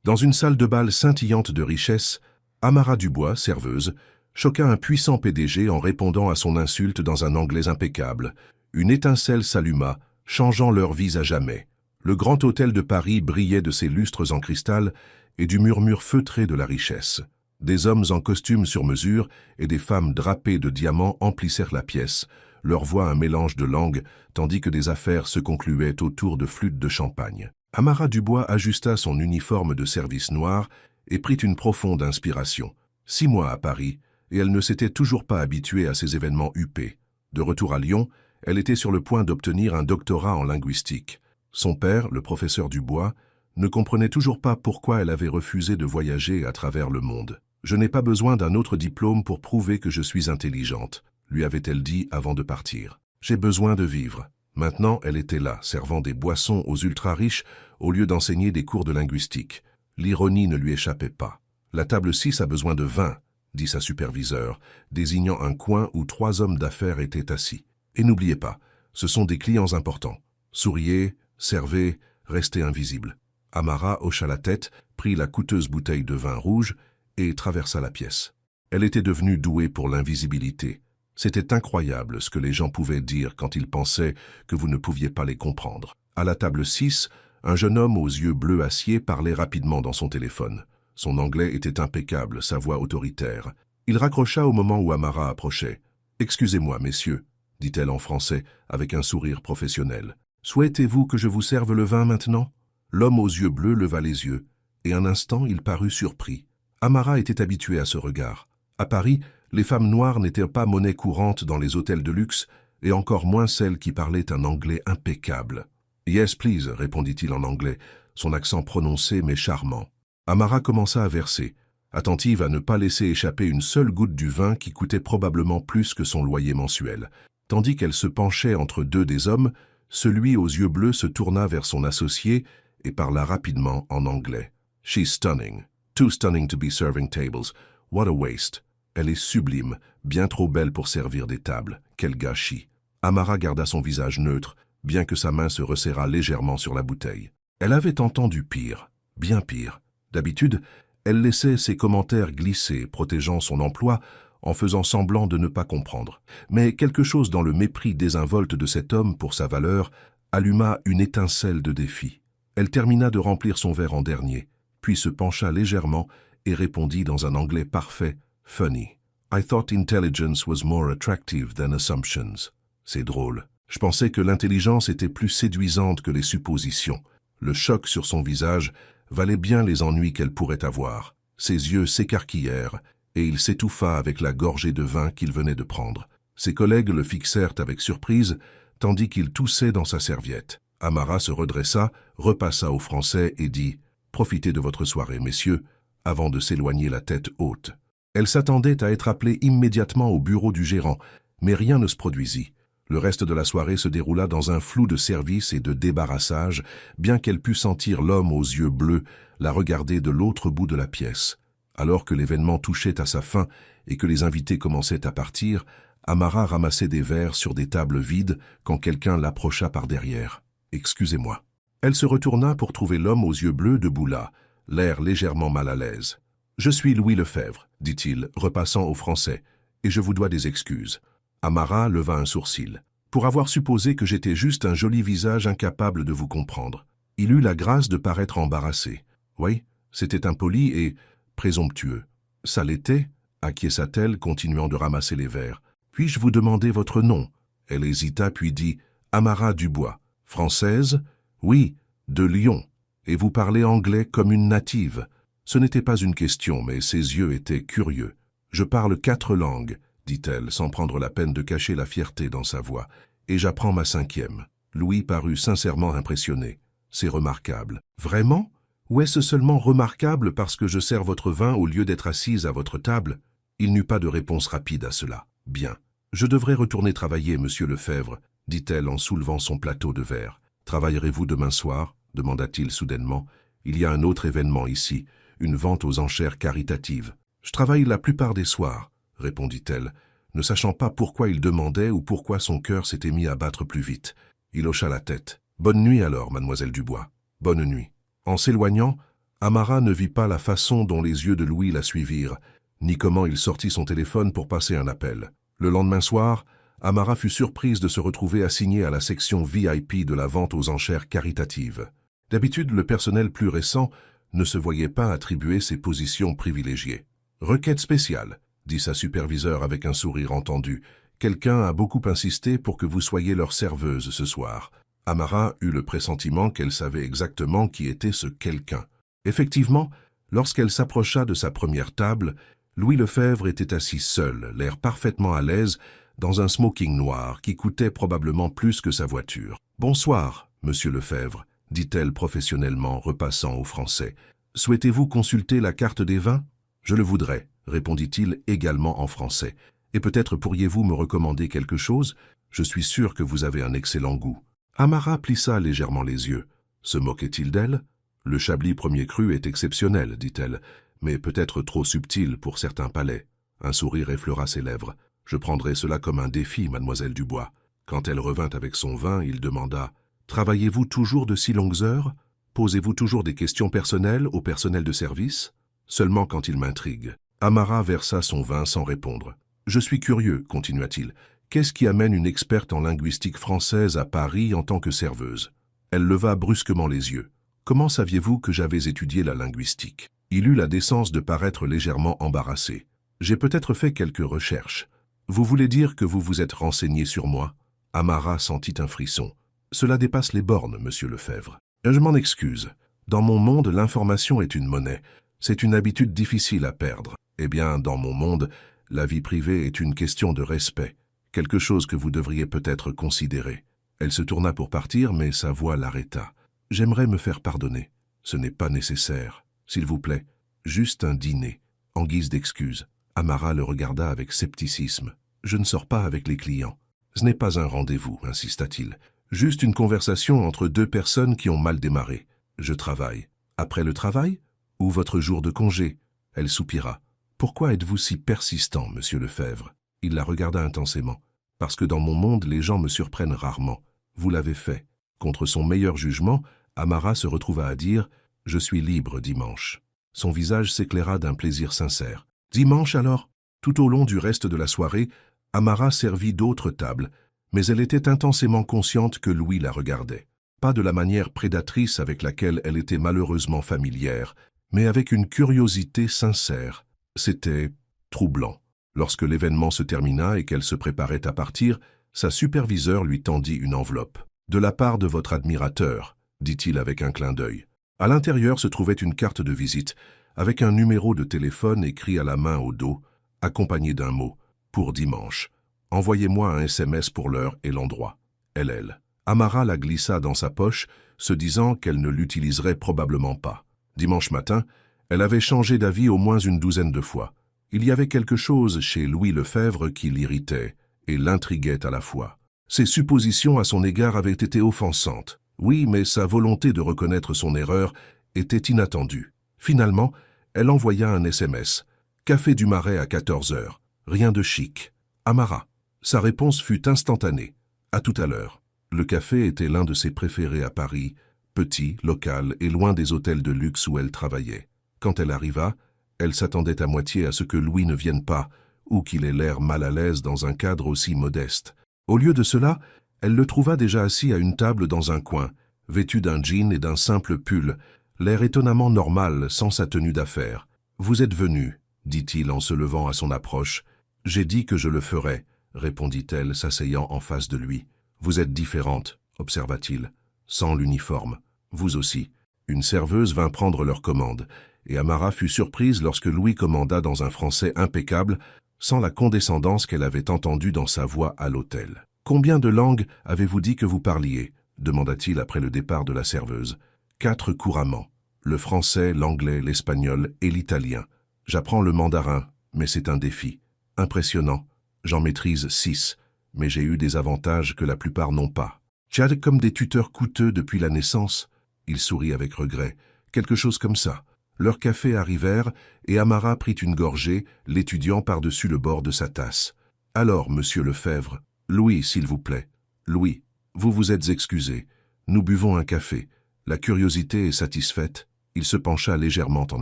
Dans une salle de bal scintillante de richesse, Amara Dubois, serveuse, choqua un puissant PDG en répondant à son insulte dans un anglais impeccable. Une étincelle s'alluma, changeant leurs vies à jamais. Le grand hôtel de Paris brillait de ses lustres en cristal et du murmure feutré de la richesse. Des hommes en costume sur mesure et des femmes drapées de diamants emplissèrent la pièce, leur voix un mélange de langues, tandis que des affaires se concluaient autour de flûtes de champagne. Amara Dubois ajusta son uniforme de service noir et prit une profonde inspiration. 6 mois à Paris, et elle ne s'était toujours pas habituée à ces événements huppés. De retour à Lyon, elle était sur le point d'obtenir un doctorat en linguistique. Son père, le professeur Dubois, ne comprenait toujours pas pourquoi elle avait refusé de voyager à travers le monde. « Je n'ai pas besoin d'un autre diplôme pour prouver que je suis intelligente », lui avait-elle dit avant de partir. « J'ai besoin de vivre. » Maintenant, elle était là, servant des boissons aux ultra-riches au lieu d'enseigner des cours de linguistique. L'ironie ne lui échappait pas. « La table 6 a besoin de vin », dit sa superviseure, désignant un coin où 3 hommes d'affaires étaient assis. « Et n'oubliez pas, ce sont des clients importants. Souriez, servez, restez invisible. » Amara hocha la tête, prit la coûteuse bouteille de vin rouge et traversa la pièce. Elle était devenue douée pour l'invisibilité. C'était incroyable ce que les gens pouvaient dire quand ils pensaient que vous ne pouviez pas les comprendre. À la table 6, un jeune homme aux yeux bleus acier parlait rapidement dans son téléphone. Son anglais était impeccable, sa voix autoritaire. Il raccrocha au moment où Amara approchait. « Excusez-moi, messieurs », dit-elle en français avec un sourire professionnel. « Souhaitez-vous que je vous serve le vin maintenant ?» L'homme aux yeux bleus leva les yeux, et un instant il parut surpris. Amara était habituée à ce regard. À Paris, les femmes noires n'étaient pas monnaie courante dans les hôtels de luxe, et encore moins celles qui parlaient un anglais impeccable. « Yes, please », répondit-il en anglais, son accent prononcé mais charmant. Amara commença à verser, attentive à ne pas laisser échapper une seule goutte du vin qui coûtait probablement plus que son loyer mensuel. Tandis qu'elle se penchait entre 2 des hommes, celui aux yeux bleus se tourna vers son associé et parla rapidement en anglais. « She's stunning. Too stunning to be serving tables. What a waste. Elle est sublime, bien trop belle pour servir des tables. Quel gâchis. » Amara garda son visage neutre, bien que sa main se resserrât légèrement sur la bouteille. Elle avait entendu pire, bien pire. D'habitude, elle laissait ses commentaires glisser, protégeant son emploi, en faisant semblant de ne pas comprendre. Mais quelque chose dans le mépris désinvolte de cet homme pour sa valeur alluma une étincelle de défi. Elle termina de remplir son verre en dernier, puis se pencha légèrement et répondit dans un anglais parfait, « Funny. I thought intelligence was more attractive than assumptions. » C'est drôle. Je pensais que l'intelligence était plus séduisante que les suppositions. Le choc sur son visage valait bien les ennuis qu'elle pourrait avoir. Ses yeux s'écarquillèrent et il s'étouffa avec la gorgée de vin qu'il venait de prendre. Ses collègues le fixèrent avec surprise, tandis qu'il toussait dans sa serviette. Amara se redressa, repassa au français et dit « Profitez de votre soirée, messieurs », avant de s'éloigner la tête haute. Elle s'attendait à être appelée immédiatement au bureau du gérant, mais rien ne se produisit. Le reste de la soirée se déroula dans un flou de service et de débarrassage, bien qu'elle pût sentir l'homme aux yeux bleus la regarder de l'autre bout de la pièce. Alors que l'événement touchait à sa fin et que les invités commençaient à partir, Amara ramassait des verres sur des tables vides quand quelqu'un l'approcha par derrière. « Excusez-moi. » Elle se retourna pour trouver l'homme aux yeux bleus debout là, l'air légèrement mal à l'aise. « Je suis Louis Lefebvre, » dit-il, repassant au français, « et je vous dois des excuses. » Amara leva un sourcil. « Pour avoir supposé que j'étais juste un joli visage incapable de vous comprendre. » Il eut la grâce de paraître embarrassé. Oui, c'était impoli et présomptueux. « Ça l'était ?» acquiesça-t-elle, continuant de ramasser les verres. « Puis-je vous demander votre nom ?» Elle hésita puis dit « Amara Dubois. Française ? Oui, de Lyon. Et vous parlez anglais comme une native. » Ce n'était pas une question, mais ses yeux étaient curieux. « Je parle 4 langues, » dit-elle, sans prendre la peine de cacher la fierté dans sa voix, « et j'apprends ma 5e. » Louis parut sincèrement impressionné. « C'est remarquable. »« Vraiment ? Ou est-ce seulement remarquable parce que je sers votre vin au lieu d'être assise à votre table ?» Il n'eut pas de réponse rapide à cela. « Bien. Je devrais retourner travailler, monsieur Lefebvre, » dit-elle en soulevant son plateau de verre. « Travaillerez-vous demain soir ?» demanda-t-il soudainement. « Il y a un autre événement ici, une vente aux enchères caritatives. »« Je travaille la plupart des soirs, » répondit-elle, ne sachant pas pourquoi il demandait ou pourquoi son cœur s'était mis à battre plus vite. Il hocha la tête. « Bonne nuit alors, mademoiselle Dubois. Bonne nuit. » En s'éloignant, Amara ne vit pas la façon dont les yeux de Louis la suivirent, ni comment il sortit son téléphone pour passer un appel. Le lendemain soir, Amara fut surprise de se retrouver assignée à la section VIP de la vente aux enchères caritatives. D'habitude, le personnel plus récent ne se voyait pas attribuer ces positions privilégiées. « Requête spéciale », dit sa superviseure avec un sourire entendu. « Quelqu'un a beaucoup insisté pour que vous soyez leur serveuse ce soir. » Amara eut le pressentiment qu'elle savait exactement qui était ce quelqu'un. Effectivement, lorsqu'elle s'approcha de sa première table, Louis Lefebvre était assis seul, l'air parfaitement à l'aise, dans un smoking noir qui coûtait probablement plus que sa voiture. « Bonsoir, monsieur Lefebvre, » dit-elle professionnellement, repassant au français. « Souhaitez-vous consulter la carte des vins ?»« Je le voudrais, » répondit-il également en français. « Et peut-être pourriez-vous me recommander quelque chose? Je suis sûr que vous avez un excellent goût. » Amara plissa légèrement les yeux. Se moquait-il d'elle? « Le Chablis premier cru est exceptionnel, dit-elle, mais peut-être trop subtil pour certains palais. » Un sourire effleura ses lèvres. « Je prendrai cela comme un défi, mademoiselle Dubois. » Quand elle revint avec son vin, il demanda « Travaillez-vous toujours de si longues heures? Posez-vous toujours des questions personnelles au personnel de service? » Seulement quand il m'intrigue. Amara versa son vin sans répondre. « Je suis curieux, continua-t-il. Qu'est-ce qui amène une experte en linguistique française à Paris en tant que serveuse ?» Elle leva brusquement les yeux. « Comment saviez-vous que j'avais étudié la linguistique ?» Il eut la décence de paraître légèrement embarrassé. « J'ai peut-être fait quelques recherches. Vous voulez dire que vous vous êtes renseigné sur moi ?» Amara sentit un frisson. « Cela dépasse les bornes, monsieur Lefebvre. Je m'en excuse. Dans mon monde, l'information est une monnaie. C'est une habitude difficile à perdre. Eh bien, dans mon monde, la vie privée est une question de respect. Quelque chose que vous devriez peut-être considérer. » Elle se tourna pour partir, mais sa voix l'arrêta. « J'aimerais me faire pardonner. Ce n'est pas nécessaire. S'il vous plaît, juste un dîner, en guise d'excuse. » Amara le regarda avec scepticisme. « Je ne sors pas avec les clients. »« Ce n'est pas un rendez-vous, » insista-t-il. « Juste une conversation entre deux personnes qui ont mal démarré. Je travaille. Après le travail? Ou votre jour de congé ?» Elle soupira. « Pourquoi êtes-vous si persistant, monsieur Lefebvre ?» Il la regarda intensément. « Parce que dans mon monde, les gens me surprennent rarement. Vous l'avez fait. » Contre son meilleur jugement, Amara se retrouva à dire « Je suis libre dimanche. » Son visage s'éclaira d'un plaisir sincère. « Dimanche alors ?» Tout au long du reste de la soirée, Amara servit d'autres tables, mais elle était intensément consciente que Louis la regardait. Pas de la manière prédatrice avec laquelle elle était malheureusement familière, mais avec une curiosité sincère. C'était troublant. Lorsque l'événement se termina et qu'elle se préparait à partir, sa superviseure lui tendit une enveloppe. « De la part de votre admirateur », dit-il avec un clin d'œil. À l'intérieur se trouvait une carte de visite, avec un numéro de téléphone écrit à la main au dos, accompagné d'un mot, pour dimanche. Envoyez-moi un SMS pour l'heure et l'endroit. LL. Amara la glissa dans sa poche, se disant qu'elle ne l'utiliserait probablement pas. Dimanche matin, elle avait changé d'avis au moins une douzaine de fois. Il y avait quelque chose chez Louis Lefebvre qui l'irritait et l'intriguait à la fois. Ses suppositions à son égard avaient été offensantes. Oui, mais sa volonté de reconnaître son erreur était inattendue. Finalement, elle envoya un SMS. Café du Marais à 14 heures. Rien de chic. Amara. Sa réponse fut instantanée. À tout à l'heure. Le café était l'un de ses préférés à Paris, petit, local et loin des hôtels de luxe où elle travaillait. Quand elle arriva, elle s'attendait à moitié à ce que Louis ne vienne pas, ou qu'il ait l'air mal à l'aise dans un cadre aussi modeste. Au lieu de cela, elle le trouva déjà assis à une table dans un coin, vêtu d'un jean et d'un simple pull, l'air étonnamment normal sans sa tenue d'affaires. « Vous êtes venu, » dit-il en se levant à son approche. « J'ai dit que je le ferais, » répondit-elle, s'asseyant en face de lui. « Vous êtes différente, » observa-t-il, sans l'uniforme. « Vous aussi. » Une serveuse vint prendre leur commande, et Amara fut surprise lorsque Louis commanda dans un français impeccable, sans la condescendance qu'elle avait entendue dans sa voix à l'hôtel. « Combien de langues avez-vous dit que vous parliez ?» demanda-t-il après le départ de la serveuse. « 4 couramment. Le français, l'anglais, l'espagnol et l'italien. J'apprends le mandarin, mais c'est un défi. Impressionnant. J'en maîtrise 6, mais j'ai eu des avantages que la plupart n'ont pas. Tu as comme des tuteurs coûteux depuis la naissance ?» Il sourit avec regret. « Quelque chose comme ça. » Leurs cafés arrivèrent et Amara prit une gorgée, l'étudiant par-dessus le bord de sa tasse. « Alors, monsieur Lefebvre, Louis, s'il vous plaît. Louis, vous vous êtes excusé. Nous buvons un café. La curiosité est satisfaite. » Il se pencha légèrement en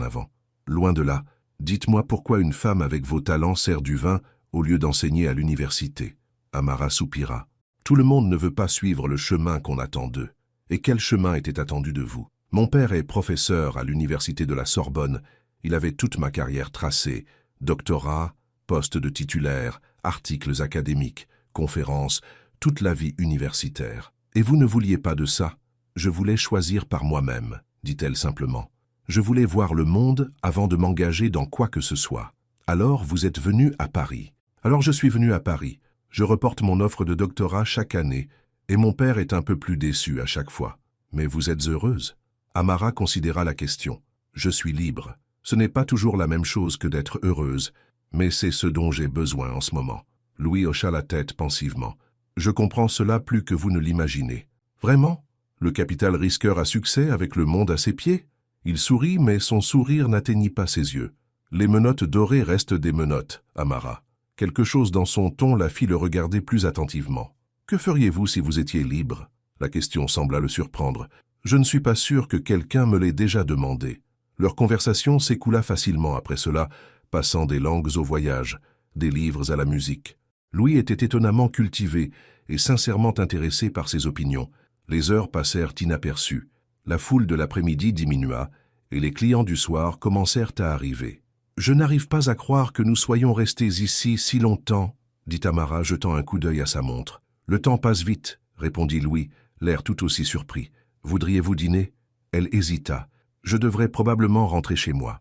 avant. Loin de là, dites-moi pourquoi une femme avec vos talents sert du vin au lieu d'enseigner à l'université. Amara soupira. Tout le monde ne veut pas suivre le chemin qu'on attend d'eux. Et quel chemin était attendu de vous? Mon père est professeur à l'université de la Sorbonne. Il avait toute ma carrière tracée. Doctorat, poste de titulaire, articles académiques, conférences, toute la vie universitaire. Et vous ne vouliez pas de ça? Je voulais choisir par moi-même, dit-elle simplement. Je voulais voir le monde avant de m'engager dans quoi que ce soit. Alors vous êtes venu à Paris. Alors je suis venu à Paris. Je reporte mon offre de doctorat chaque année, et mon père est un peu plus déçu à chaque fois. Mais vous êtes heureuse? Amara considéra la question. Je suis libre. Ce n'est pas toujours la même chose que d'être heureuse, mais c'est ce dont j'ai besoin en ce moment. Louis hocha la tête pensivement. Je comprends cela plus que vous ne l'imaginez. Vraiment? Le capital risqueur a succès avec le monde à ses pieds? Il sourit, mais son sourire n'atteignit pas ses yeux. Les menottes dorées restent des menottes, Amara. Quelque chose dans son ton la fit le regarder plus attentivement. Que feriez-vous si vous étiez libre? La question sembla le surprendre. Je ne suis pas sûr que quelqu'un me l'ait déjà demandé. Leur conversation s'écoula facilement après cela, passant des langues au voyage, des livres à la musique. Louis était étonnamment cultivé et sincèrement intéressé par ses opinions. Les heures passèrent inaperçues. La foule de l'après-midi diminua et les clients du soir commencèrent à arriver. « Je n'arrive pas à croire que nous soyons restés ici si longtemps, » dit Amara, jetant un coup d'œil à sa montre. « Le temps passe vite, » répondit Louis, l'air tout aussi surpris. « Voudriez-vous dîner ?» Elle hésita. « Je devrais probablement rentrer chez moi. »«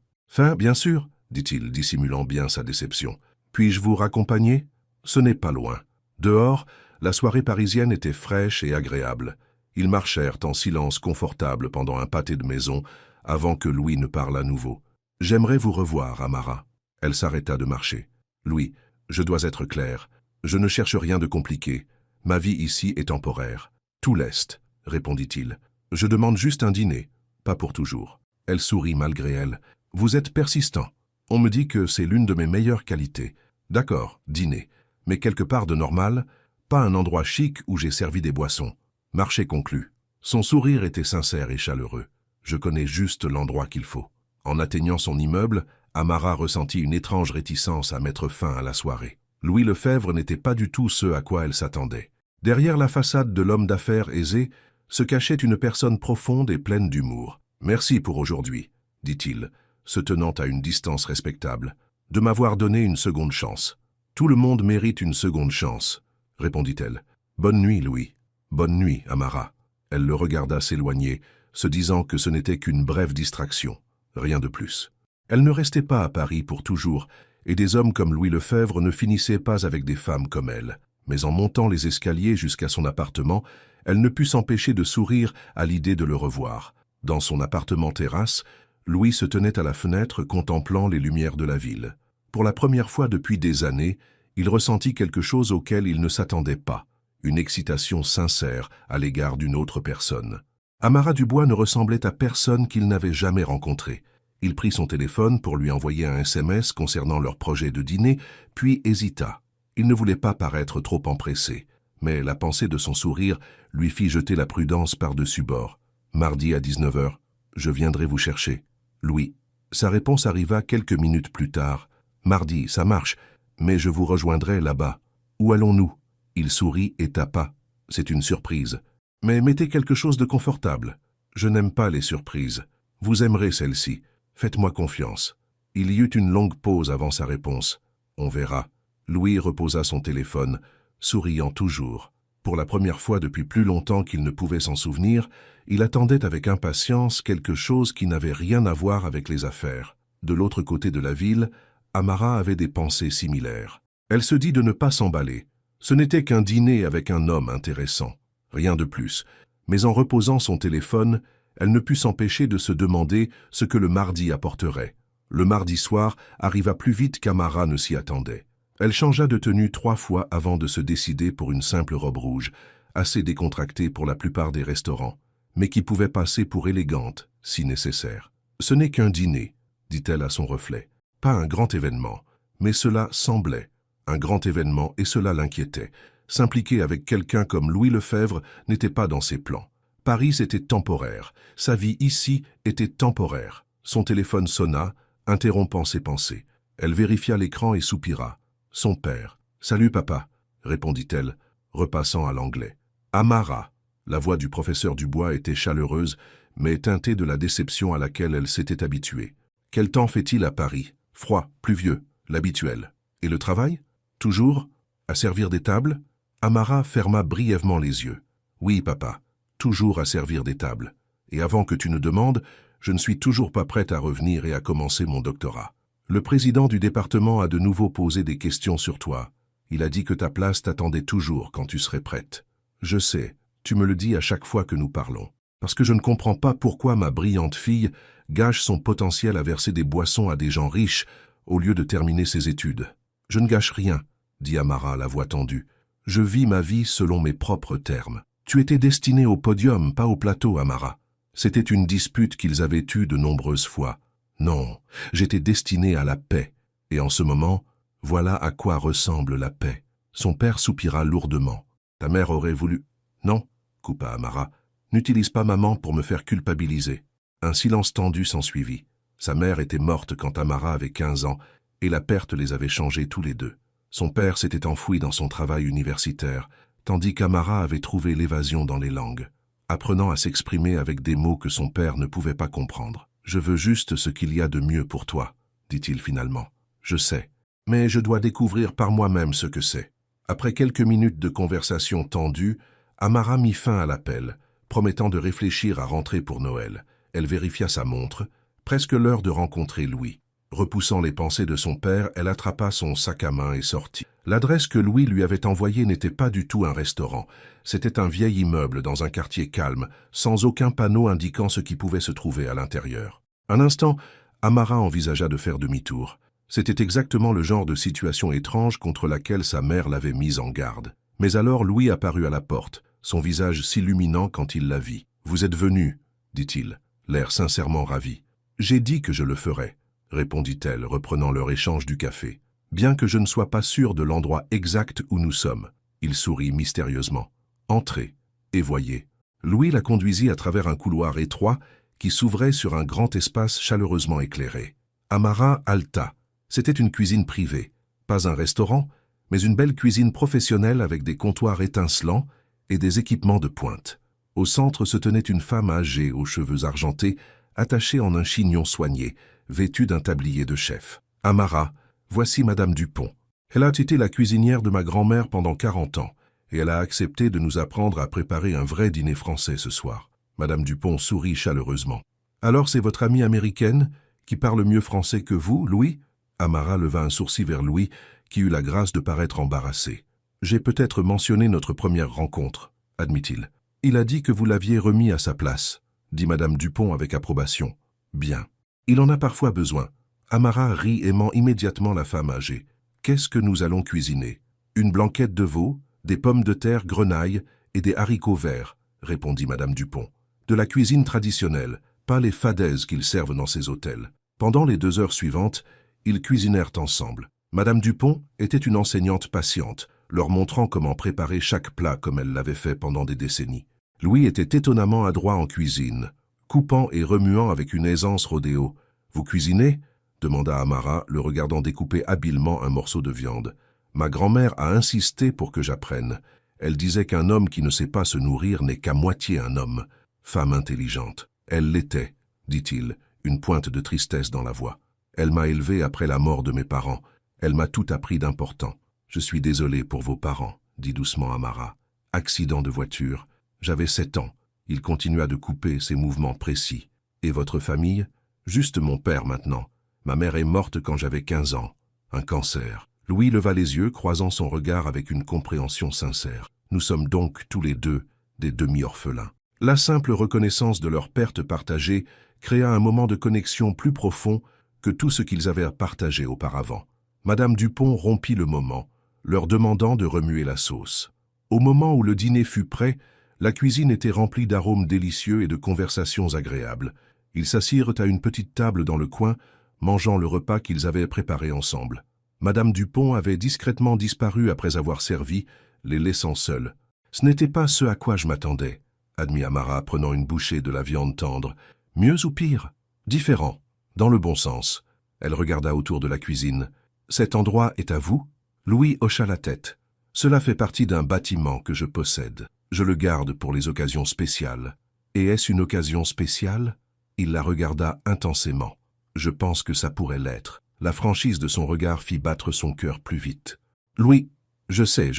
Bien sûr, » dit-il, dissimulant bien sa déception. « Puis-je vous raccompagner ? Ce n'est pas loin. » Dehors, la soirée parisienne était fraîche et agréable. Ils marchèrent en silence confortable pendant un pâté de maison, avant que Louis ne parle à nouveau. « J'aimerais vous revoir, Amara. » Elle s'arrêta de marcher. « Louis, je dois être clair. Je ne cherche rien de compliqué. Ma vie ici est temporaire. Tout l'est, répondit-il. Je demande juste un dîner, pas pour toujours. » Elle sourit malgré elle. « Vous êtes persistant. On me dit que c'est l'une de mes meilleures qualités. D'accord, dîner. Mais quelque part de normal, pas un endroit chic où j'ai servi des boissons. Marché conclu. » Son sourire était sincère et chaleureux. « Je connais juste l'endroit qu'il faut. » En atteignant son immeuble, Amara ressentit une étrange réticence à mettre fin à la soirée. Louis Lefebvre n'était pas du tout ce à quoi elle s'attendait. Derrière la façade de l'homme d'affaires aisé se cachait une personne profonde et pleine d'humour. « Merci pour aujourd'hui, » dit-il, se tenant à une distance respectable, « de m'avoir donné une seconde chance. »« Tout le monde mérite une seconde chance, » répondit-elle. « Bonne nuit, Louis. »« Bonne nuit, Amara. » Elle le regarda s'éloigner, se disant que ce n'était qu'une brève distraction. Rien de plus. Elle ne restait pas à Paris pour toujours, et des hommes comme Louis Lefebvre ne finissaient pas avec des femmes comme elle. Mais en montant les escaliers jusqu'à son appartement, elle ne put s'empêcher de sourire à l'idée de le revoir. Dans son appartement terrasse, Louis se tenait à la fenêtre contemplant les lumières de la ville. Pour la première fois depuis des années, il ressentit quelque chose auquel il ne s'attendait pas, une excitation sincère à l'égard d'une autre personne. Amara Dubois ne ressemblait à personne qu'il n'avait jamais rencontré. Il prit son téléphone pour lui envoyer un SMS concernant leur projet de dîner, puis hésita. Il ne voulait pas paraître trop empressé, mais la pensée de son sourire lui fit jeter la prudence par-dessus bord. « Mardi à 19h, je viendrai vous chercher. » Louis. Sa réponse arriva quelques minutes plus tard. « Mardi, ça marche, mais je vous rejoindrai là-bas. Où allons-nous » Il sourit et tapa. « C'est une surprise. Mais mettez quelque chose de confortable. Je n'aime pas les surprises. Vous aimerez celle-ci. Faites-moi confiance. » Il y eut une longue pause avant sa réponse. « On verra. » Louis reposa son téléphone, souriant toujours. Pour la première fois depuis plus longtemps qu'il ne pouvait s'en souvenir, il attendait avec impatience quelque chose qui n'avait rien à voir avec les affaires. De l'autre côté de la ville, Amara avait des pensées similaires. Elle se dit de ne pas s'emballer. Ce n'était qu'un dîner avec un homme intéressant. Rien de plus. Mais en reposant son téléphone, elle ne put s'empêcher de se demander ce que le mardi apporterait. Le mardi soir arriva plus vite qu'Amara ne s'y attendait. Elle changea de tenue 3 fois avant de se décider pour une simple robe rouge, assez décontractée pour la plupart des restaurants, mais qui pouvait passer pour élégante, si nécessaire. « Ce n'est qu'un dîner, » dit-elle à son reflet. « Pas un grand événement, mais cela semblait un grand événement et cela l'inquiétait. S'impliquer avec quelqu'un comme Louis Lefebvre n'était pas dans ses plans. Paris était temporaire. Sa vie ici était temporaire. Son téléphone sonna, interrompant ses pensées. Elle vérifia l'écran et soupira. Son père. « Salut papa », répondit-elle, repassant à l'anglais. Amara. La voix du professeur Dubois était chaleureuse, mais teintée de la déception à laquelle elle s'était habituée. « Quel temps fait-il à Paris? Froid, pluvieux, l'habituel. Et le travail? Toujours? À servir des tables ?» Amara ferma brièvement les yeux. « Oui, papa, toujours à servir des tables. Et avant que tu ne demandes, je ne suis toujours pas prête à revenir et à commencer mon doctorat. Le président du département a de nouveau posé des questions sur toi. Il a dit que ta place t'attendait toujours quand tu serais prête. Je sais, tu me le dis à chaque fois que nous parlons. Parce que je ne comprends pas pourquoi ma brillante fille gâche son potentiel à verser des boissons à des gens riches au lieu de terminer ses études. Je ne gâche rien, dit Amara, la voix tendue. Je vis ma vie selon mes propres termes. Tu étais destinée au podium, pas au plateau, Amara. C'était une dispute qu'ils avaient eue de nombreuses fois. Non, j'étais destinée à la paix. Et en ce moment, voilà à quoi ressemble la paix. Son père soupira lourdement. Ta mère aurait voulu... Non, coupa Amara. N'utilise pas maman pour me faire culpabiliser. Un silence tendu s'ensuivit. Sa mère était morte quand Amara avait 15 ans et la perte les avait changés tous les deux. Son père s'était enfoui dans son travail universitaire, tandis qu'Amara avait trouvé l'évasion dans les langues, apprenant à s'exprimer avec des mots que son père ne pouvait pas comprendre. « Je veux juste ce qu'il y a de mieux pour toi, » dit-il finalement. « Je sais, mais je dois découvrir par moi-même ce que c'est. » Après quelques minutes de conversation tendue, Amara mit fin à l'appel, promettant de réfléchir à rentrer pour Noël. Elle vérifia sa montre, presque l'heure de rencontrer Louis. Repoussant les pensées de son père, elle attrapa son sac à main et sortit. L'adresse que Louis lui avait envoyée n'était pas du tout un restaurant. C'était un vieil immeuble dans un quartier calme, sans aucun panneau indiquant ce qui pouvait se trouver à l'intérieur. Un instant, Amara envisagea de faire demi-tour. C'était exactement le genre de situation étrange contre laquelle sa mère l'avait mise en garde. Mais alors Louis apparut à la porte, son visage s'illuminant quand il la vit. « Vous êtes venu, » dit-il, l'air sincèrement ravi. « J'ai dit que je le ferais, » répondit-elle, reprenant leur échange du café. « Bien que je ne sois pas sûr de l'endroit exact où nous sommes. » Il sourit mystérieusement. « Entrez, et voyez. » Louis la conduisit à travers un couloir étroit qui s'ouvrait sur un grand espace chaleureusement éclairé. Amara halta. C'était une cuisine privée, pas un restaurant, mais une belle cuisine professionnelle avec des comptoirs étincelants et des équipements de pointe. Au centre se tenait une femme âgée aux cheveux argentés, attachée en un chignon soigné, vêtue d'un tablier de chef. « Amara, voici Madame Dupont. Elle a été la cuisinière de ma grand-mère pendant 40 ans, et elle a accepté de nous apprendre à préparer un vrai dîner français ce soir. » Madame Dupont sourit chaleureusement. « Alors c'est votre amie américaine qui parle mieux français que vous, Louis ?» Amara leva un sourcil vers Louis, qui eut la grâce de paraître embarrassé. « J'ai peut-être mentionné notre première rencontre, » admit-il. « Il a dit que vous l'aviez remis à sa place, » dit Madame Dupont avec approbation. « Bien. Il en a parfois besoin. » Amara rit, aimant immédiatement la femme âgée. « Qu'est-ce que nous allons cuisiner? Une blanquette de veau, des pommes de terre grenaille et des haricots verts, » répondit Madame Dupont. « De la cuisine traditionnelle, pas les fadaises qu'ils servent dans ces hôtels. » Pendant les 2 heures suivantes, ils cuisinèrent ensemble. Madame Dupont était une enseignante patiente, leur montrant comment préparer chaque plat comme elle l'avait fait pendant des décennies. Louis était étonnamment adroit en cuisine, coupant et remuant avec une aisance rodéo. « Vous cuisinez ?» demanda Amara, le regardant découper habilement un morceau de viande. « Ma grand-mère a insisté pour que j'apprenne. Elle disait qu'un homme qui ne sait pas se nourrir n'est qu'à moitié un homme. Femme intelligente. Elle l'était, dit-il, une pointe de tristesse dans la voix. Elle m'a élevé après la mort de mes parents. Elle m'a tout appris d'important. Je suis désolé pour vos parents, dit doucement Amara. Accident de voiture. J'avais 7 ans. Il continua de couper ses mouvements précis. Et votre famille? Juste mon père maintenant. Ma mère est morte quand j'avais 15 ans. Un cancer. Louis leva les yeux, croisant son regard avec une compréhension sincère. Nous sommes donc tous les deux des demi-orphelins. La simple reconnaissance de leur perte partagée créa un moment de connexion plus profond que tout ce qu'ils avaient à partager auparavant. Madame Dupont rompit le moment, leur demandant de remuer la sauce. Au moment où le dîner fut prêt, la cuisine était remplie d'arômes délicieux et de conversations agréables. Ils s'assirent à une petite table dans le coin, mangeant le repas qu'ils avaient préparé ensemble. Madame Dupont avait discrètement disparu après avoir servi, les laissant seuls. « Ce n'était pas ce à quoi je m'attendais, » admit Amara, prenant une bouchée de la viande tendre. Mieux ou pire? Différent. Dans le bon sens. Elle regarda autour de la cuisine. Cet endroit est à vous? Louis hocha la tête. Cela fait partie d'un bâtiment que je possède. Je le garde pour les occasions spéciales. Et est-ce une occasion spéciale? Il la regarda intensément. Je pense que ça pourrait l'être. La franchise de son regard fit battre son cœur plus vite. Louis, je sais.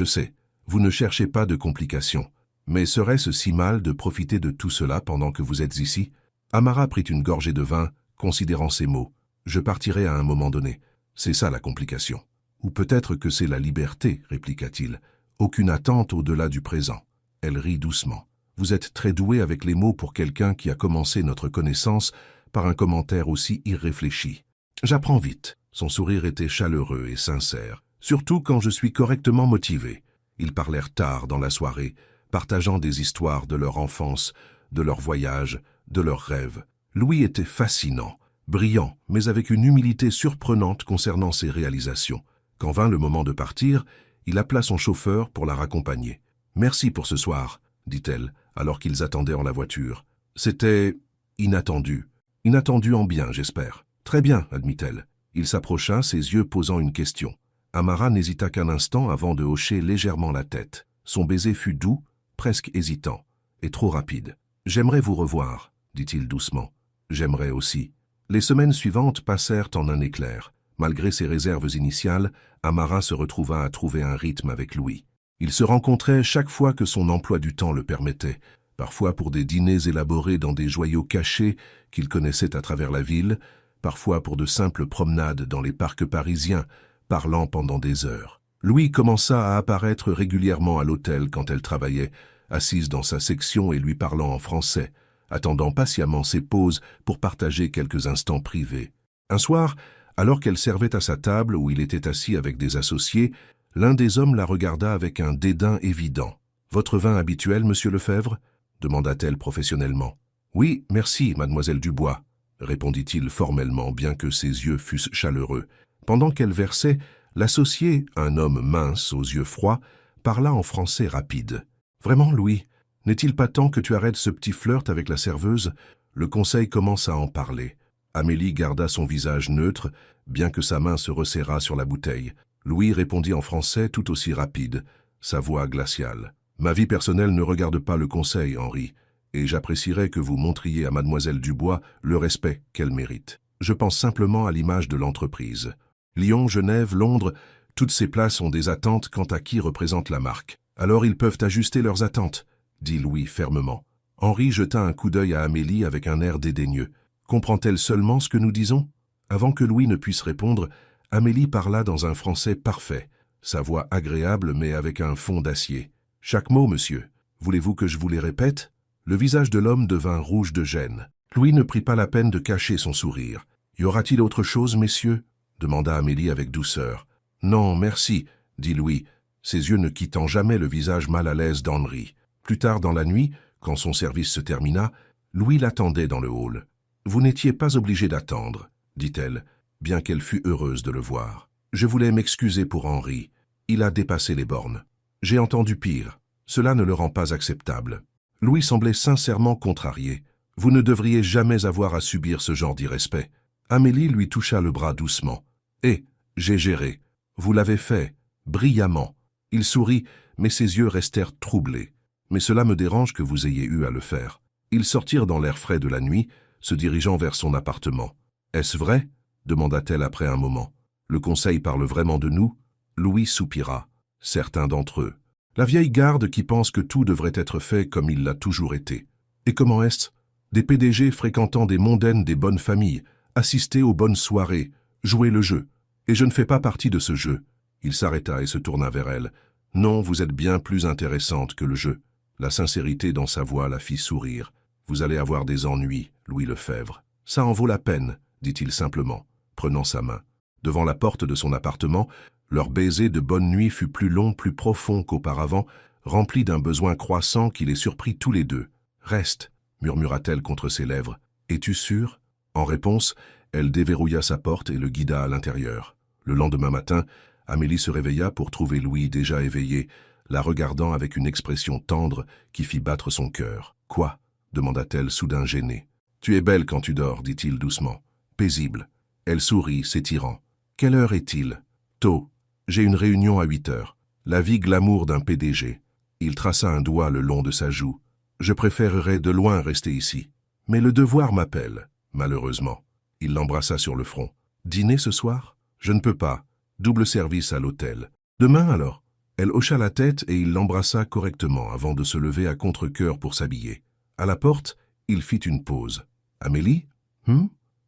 Vous ne cherchez pas de complications. Mais serait-ce si mal de profiter de tout cela pendant que vous êtes ici? Amara prit une gorgée de vin, considérant ses mots. Je partirai à un moment donné. C'est ça la complication. Ou peut-être que c'est la liberté, répliqua-t-il. Aucune attente au-delà du présent. Elle rit doucement. Vous êtes très doué avec les mots pour quelqu'un qui a commencé notre connaissance par un commentaire aussi irréfléchi. J'apprends vite. Son sourire était chaleureux et sincère, surtout quand je suis correctement motivé. Ils parlèrent tard dans la soirée, partageant des histoires de leur enfance, de leurs voyages, de leurs rêves. Louis était fascinant, brillant, mais avec une humilité surprenante concernant ses réalisations. Quand vint le moment de partir, il appela son chauffeur pour la raccompagner. « Merci pour ce soir », dit-elle, alors qu'ils attendaient en la voiture. « C'était inattendu. Inattendu en bien, j'espère. »« Très bien », admit-elle. Il s'approcha, ses yeux posant une question. Amara n'hésita qu'un instant avant de hocher légèrement la tête. Son baiser fut doux, presque hésitant, et trop rapide. « J'aimerais vous revoir », dit-il doucement. « J'aimerais aussi. » Les semaines suivantes passèrent en un éclair. Malgré ses réserves initiales, Amara se retrouva à trouver un rythme avec Louis. Ils se rencontraient chaque fois que son emploi du temps le permettait, parfois pour des dîners élaborés dans des joyaux cachés qu'il connaissait à travers la ville, parfois pour de simples promenades dans les parcs parisiens, parlant pendant des heures. Louis commença à apparaître régulièrement à l'hôtel quand elle travaillait, assise dans sa section et lui parlant en français, attendant patiemment ses pauses pour partager quelques instants privés. Un soir, alors qu'elle servait à sa table où il était assis avec des associés, l'un des hommes la regarda avec un dédain évident. « Votre vin habituel, monsieur Lefebvre » demanda-t-elle professionnellement. « Oui, merci, mademoiselle Dubois » répondit-il formellement, bien que ses yeux fussent chaleureux. Pendant qu'elle versait, l'associé, un homme mince aux yeux froids, parla en français rapide. « Vraiment, Louis, n'est-il pas temps que tu arrêtes ce petit flirt avec la serveuse ?» Le conseil commence à en parler. Amélie garda son visage neutre, bien que sa main se resserrât sur la bouteille. Louis répondit en français tout aussi rapide, sa voix glaciale. « Ma vie personnelle ne regarde pas le conseil, Henri, et j'apprécierais que vous montriez à mademoiselle Dubois le respect qu'elle mérite. Je pense simplement à l'image de l'entreprise. Lyon, Genève, Londres, toutes ces places ont des attentes quant à qui représente la marque. Alors ils peuvent ajuster leurs attentes, dit Louis fermement. Henri jeta un coup d'œil à Amélie avec un air dédaigneux. Comprend-elle seulement ce que nous disons? Avant que Louis ne puisse répondre, Amélie parla dans un français parfait, sa voix agréable mais avec un fond d'acier. « Chaque mot, monsieur. Voulez-vous que je vous les répète ?» Le visage de l'homme devint rouge de gêne. Louis ne prit pas la peine de cacher son sourire. « Y aura-t-il autre chose, messieurs ?» demanda Amélie avec douceur. « Non, merci, » dit Louis, ses yeux ne quittant jamais le visage mal à l'aise d'Henri. Plus tard dans la nuit, quand son service se termina, Louis l'attendait dans le hall. « Vous n'étiez pas obligé d'attendre, » dit-elle, bien qu'elle fût heureuse de le voir. « Je voulais m'excuser pour Henri. Il a dépassé les bornes. J'ai entendu pire. Cela ne le rend pas acceptable. » Louis semblait sincèrement contrarié. « Vous ne devriez jamais avoir à subir ce genre d'irrespect. » Amélie lui toucha le bras doucement. « Eh, j'ai géré. Vous l'avez fait. Brillamment. » Il sourit, mais ses yeux restèrent troublés. « Mais cela me dérange que vous ayez eu à le faire. » Ils sortirent dans l'air frais de la nuit, se dirigeant vers son appartement. « Est-ce vrai ?» demanda-t-elle après un moment. « Le conseil parle vraiment de nous ?» Louis soupira. « Certains d'entre eux. La vieille garde qui pense que tout devrait être fait comme il l'a toujours été. Et comment est-ce? Des PDG fréquentant des mondaines des bonnes familles, assister aux bonnes soirées, jouer le jeu. Et je ne fais pas partie de ce jeu. » Il s'arrêta et se tourna vers elle. « Non, vous êtes bien plus intéressante que le jeu. » La sincérité dans sa voix la fit sourire. « Vous allez avoir des ennuis, Louis Lefebvre. Ça en vaut la peine, » dit-il simplement, prenant sa main. Devant la porte de son appartement, leur baiser de bonne nuit fut plus long, plus profond qu'auparavant, rempli d'un besoin croissant qui les surprit tous les deux. « Reste, » murmura-t-elle contre ses lèvres. « Es-tu sûr ?» En réponse, elle déverrouilla sa porte et le guida à l'intérieur. Le lendemain matin, Amélie se réveilla pour trouver Louis déjà éveillé, la regardant avec une expression tendre qui fit battre son cœur. Quoi? Demanda-t-elle soudain gênée. Tu es belle quand tu dors, dit-il doucement. Paisible. Elle sourit, s'étirant. Quelle heure est-il? Tôt. J'ai une réunion à 8 heures. La vie glamour d'un PDG. Il traça un doigt le long de sa joue. Je préférerais de loin rester ici. Mais le devoir m'appelle, malheureusement. Il l'embrassa sur le front. Dîner ce soir? Je ne peux pas. Double service à l'hôtel. Demain alors? Elle hocha la tête et il l'embrassa correctement avant de se lever à contre-cœur pour s'habiller. À la porte, il fit une pause. Amélie?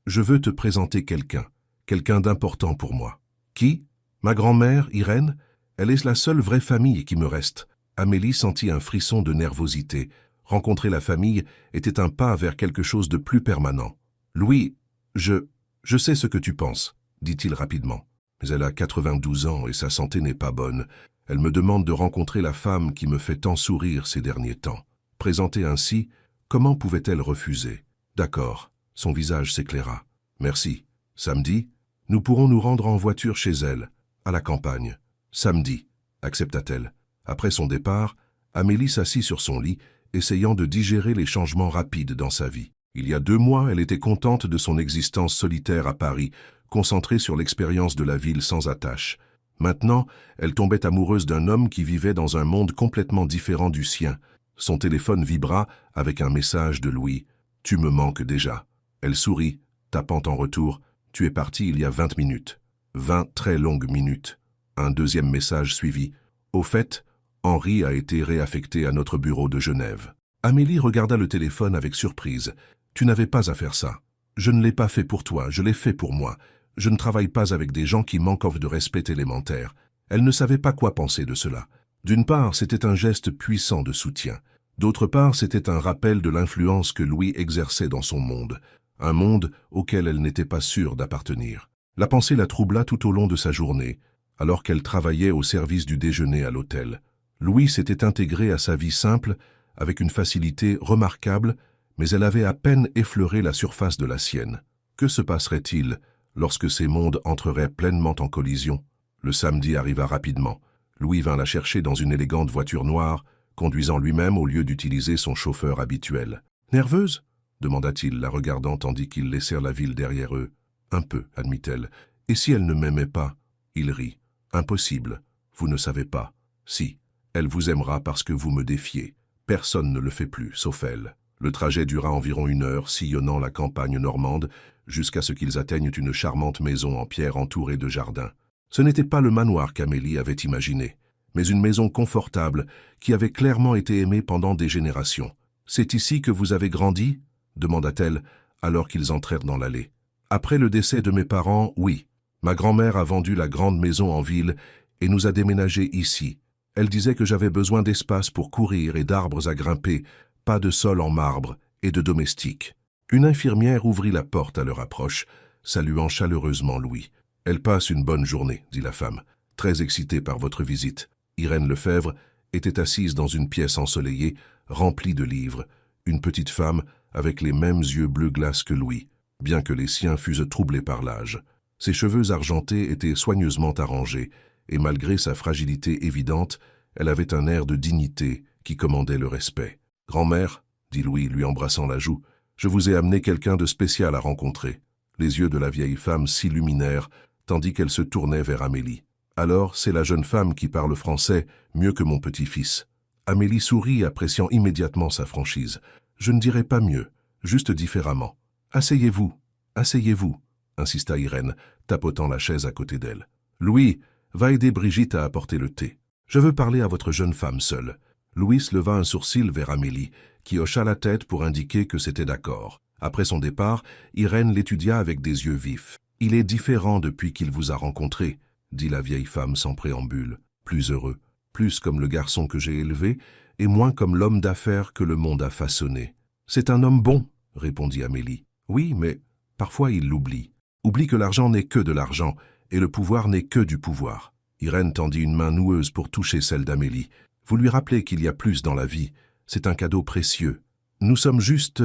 Je veux te présenter quelqu'un. Quelqu'un d'important pour moi. Qui? Ma grand-mère, Irène? Elle est la seule vraie famille qui me reste. Amélie sentit un frisson de nervosité. Rencontrer la famille était un pas vers quelque chose de plus permanent. Louis, je sais ce que tu penses, dit-il rapidement. Mais elle a 92 ans et sa santé n'est pas bonne. Elle me demande de rencontrer la femme qui me fait tant sourire ces derniers temps. Présentée ainsi, comment pouvait-elle refuser? D'accord, son visage s'éclaira. Merci. Samedi, nous pourrons nous rendre en voiture chez elle, à la campagne. Samedi, accepta-t-elle. Après son départ, Amélie s'assit sur son lit, essayant de digérer les changements rapides dans sa vie. Il y a 2 mois, elle était contente de son existence solitaire à Paris, concentrée sur l'expérience de la ville sans attache. Maintenant, elle tombait amoureuse d'un homme qui vivait dans un monde complètement différent du sien. Son téléphone vibra avec un message de Louis. « Tu me manques déjà ». Elle sourit, tapant en retour. « Tu es parti il y a 20 minutes. » 20 très longues minutes. Un deuxième message suivit. « Au fait, Henri a été réaffecté à notre bureau de Genève. » Amélie regarda le téléphone avec surprise. « Tu n'avais pas à faire ça. Je ne l'ai pas fait pour toi, je l'ai fait pour moi. Je ne travaille pas avec des gens qui manquent de respect élémentaire. » Elle ne savait pas quoi penser de cela. D'une part, c'était un geste puissant de soutien. D'autre part, c'était un rappel de l'influence que Louis exerçait dans son monde. Un monde auquel elle n'était pas sûre d'appartenir. La pensée la troubla tout au long de sa journée, alors qu'elle travaillait au service du déjeuner à l'hôtel. Louis s'était intégré à sa vie simple, avec une facilité remarquable, mais elle avait à peine effleuré la surface de la sienne. Que se passerait-il lorsque ces mondes entreraient pleinement en collision? Le samedi arriva rapidement. Louis vint la chercher dans une élégante voiture noire, conduisant lui-même au lieu d'utiliser son chauffeur habituel. « Nerveuse ?» demanda-t-il, la regardant tandis qu'ils laissèrent la ville derrière eux. « Un peu, admit-elle. Et si elle ne m'aimait pas ?» Il rit. « Impossible. Vous ne savez pas. Si. Elle vous aimera parce que vous me défiez. Personne ne le fait plus, sauf elle. » Le trajet dura environ 1 heure, sillonnant la campagne normande, jusqu'à ce qu'ils atteignent une charmante maison en pierre entourée de jardins. Ce n'était pas le manoir qu'Amélie avait imaginé, mais une maison confortable qui avait clairement été aimée pendant des générations. « C'est ici que vous avez grandi ?» demanda-t-elle, alors qu'ils entrèrent dans l'allée. « Après le décès de mes parents, oui. Ma grand-mère a vendu la grande maison en ville et nous a déménagé ici. Elle disait que j'avais besoin d'espace pour courir et d'arbres à grimper, pas de sol en marbre et de domestiques. » Une infirmière ouvrit la porte à leur approche, saluant chaleureusement Louis. « Elle passe une bonne journée, » dit la femme, très excitée par votre visite. Irène Lefebvre était assise dans une pièce ensoleillée, remplie de livres, une petite femme avec les mêmes yeux bleu glace que Louis, bien que les siens fussent troublés par l'âge. Ses cheveux argentés étaient soigneusement arrangés, et malgré sa fragilité évidente, elle avait un air de dignité qui commandait le respect. « Grand-mère, » dit Louis, lui embrassant la joue, « je vous ai amené quelqu'un de spécial à rencontrer. » Les yeux de la vieille femme s'illuminèrent, tandis qu'elle se tournait vers Amélie. « Alors, c'est la jeune femme qui parle français mieux que mon petit-fils. » Amélie sourit, appréciant immédiatement sa franchise. « Je ne dirais pas mieux, juste différemment. »« Asseyez-vous, asseyez-vous, » insista Irène, tapotant la chaise à côté d'elle. « Louis, va aider Brigitte à apporter le thé. Je veux parler à votre jeune femme seule. » Louis leva un sourcil vers Amélie, qui hocha la tête pour indiquer que c'était d'accord. Après son départ, Irène l'étudia avec des yeux vifs. « Il est différent depuis qu'il vous a rencontré, » dit la vieille femme sans préambule. « Plus heureux, plus comme le garçon que j'ai élevé, et moins comme l'homme d'affaires que le monde a façonné. »« C'est un homme bon, » répondit Amélie. « Oui, mais parfois il l'oublie. Oublie que l'argent n'est que de l'argent, et le pouvoir n'est que du pouvoir. » Irène tendit une main noueuse pour toucher celle d'Amélie. « Vous lui rappelez qu'il y a plus dans la vie. C'est un cadeau précieux. Nous sommes juste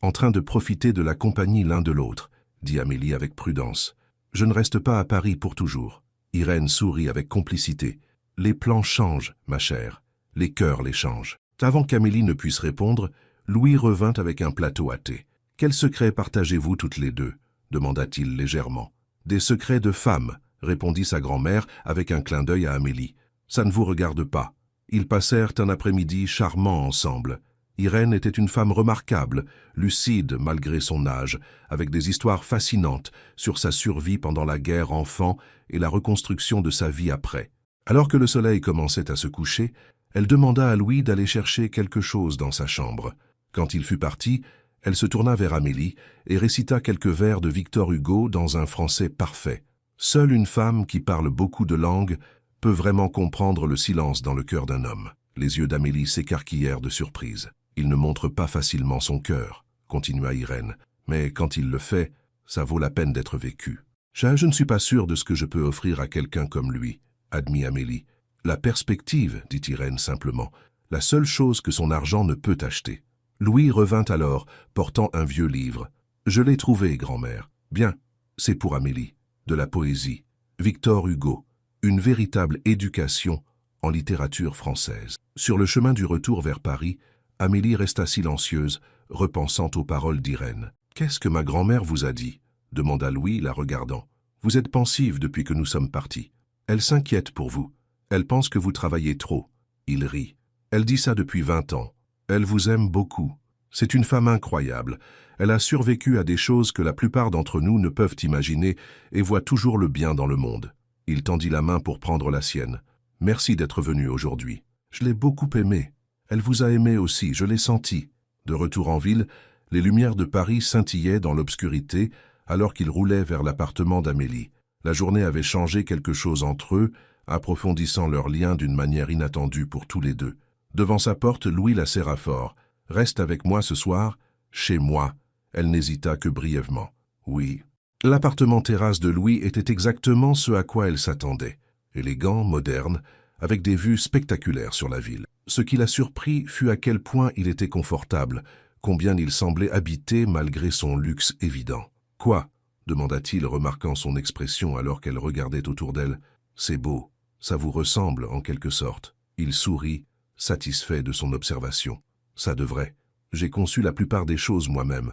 en train de profiter de la compagnie l'un de l'autre, » dit Amélie avec prudence. « Je ne reste pas à Paris pour toujours. » Irène sourit avec complicité. « Les plans changent, ma chère. Les cœurs les changent. » Avant qu'Amélie ne puisse répondre, Louis revint avec un plateau à thé. « Quels secrets partagez-vous toutes les deux » demanda-t-il légèrement. « Des secrets de femme » répondit sa grand-mère avec un clin d'œil à Amélie. « Ça ne vous regarde pas. » Ils passèrent un après-midi charmant ensemble. Irène était une femme remarquable, lucide malgré son âge, avec des histoires fascinantes sur sa survie pendant la guerre enfant et la reconstruction de sa vie après. Alors que le soleil commençait à se coucher, elle demanda à Louis d'aller chercher quelque chose dans sa chambre. Quand il fut parti, elle se tourna vers Amélie et récita quelques vers de Victor Hugo dans un français parfait. Seule une femme qui parle beaucoup de langues peut vraiment comprendre le silence dans le cœur d'un homme. Les yeux d'Amélie s'écarquillèrent de surprise. « Il ne montre pas facilement son cœur, » continua Irène, « mais quand il le fait, ça vaut la peine d'être vécu. »« Je ne suis pas sûre de ce que je peux offrir à quelqu'un comme lui, » admit Amélie. « La perspective, » dit Irène simplement, « la seule chose que son argent ne peut acheter. » Louis revint alors, portant un vieux livre. « Je l'ai trouvé, grand-mère. »« Bien, c'est pour Amélie. De la poésie. Victor Hugo. Une véritable éducation en littérature française. » Sur le chemin du retour vers Paris, Amélie resta silencieuse, repensant aux paroles d'Irène. « Qu'est-ce que ma grand-mère vous a dit » demanda Louis, la regardant. « Vous êtes pensive depuis que nous sommes partis. Elle s'inquiète pour vous. Elle pense que vous travaillez trop. » Il rit. « Elle dit ça depuis 20 ans. Elle vous aime beaucoup. C'est une femme incroyable. Elle a survécu à des choses que la plupart d'entre nous ne peuvent imaginer et voit toujours le bien dans le monde. » Il tendit la main pour prendre la sienne. « Merci d'être venu aujourd'hui. Je l'ai beaucoup aimée. Elle vous a aimé aussi, je l'ai senti. » De retour en ville, les lumières de Paris scintillaient dans l'obscurité alors qu'ils roulaient vers l'appartement d'Amélie. La journée avait changé quelque chose entre eux, approfondissant leur lien d'une manière inattendue pour tous les deux. Devant sa porte, Louis la serra fort. « Reste avec moi ce soir, chez moi. » Elle n'hésita que brièvement. « Oui. » L'appartement terrasse de Louis était exactement ce à quoi elle s'attendait. Élégant, moderne, avec des vues spectaculaires sur la ville. Ce qui la surprit fut à quel point il était confortable, combien il semblait habité malgré son luxe évident. « Quoi ?» demanda-t-il, remarquant son expression alors qu'elle regardait autour d'elle. « C'est beau, ça vous ressemble en quelque sorte. » Il sourit, satisfait de son observation. « Ça devrait. J'ai conçu la plupart des choses moi-même.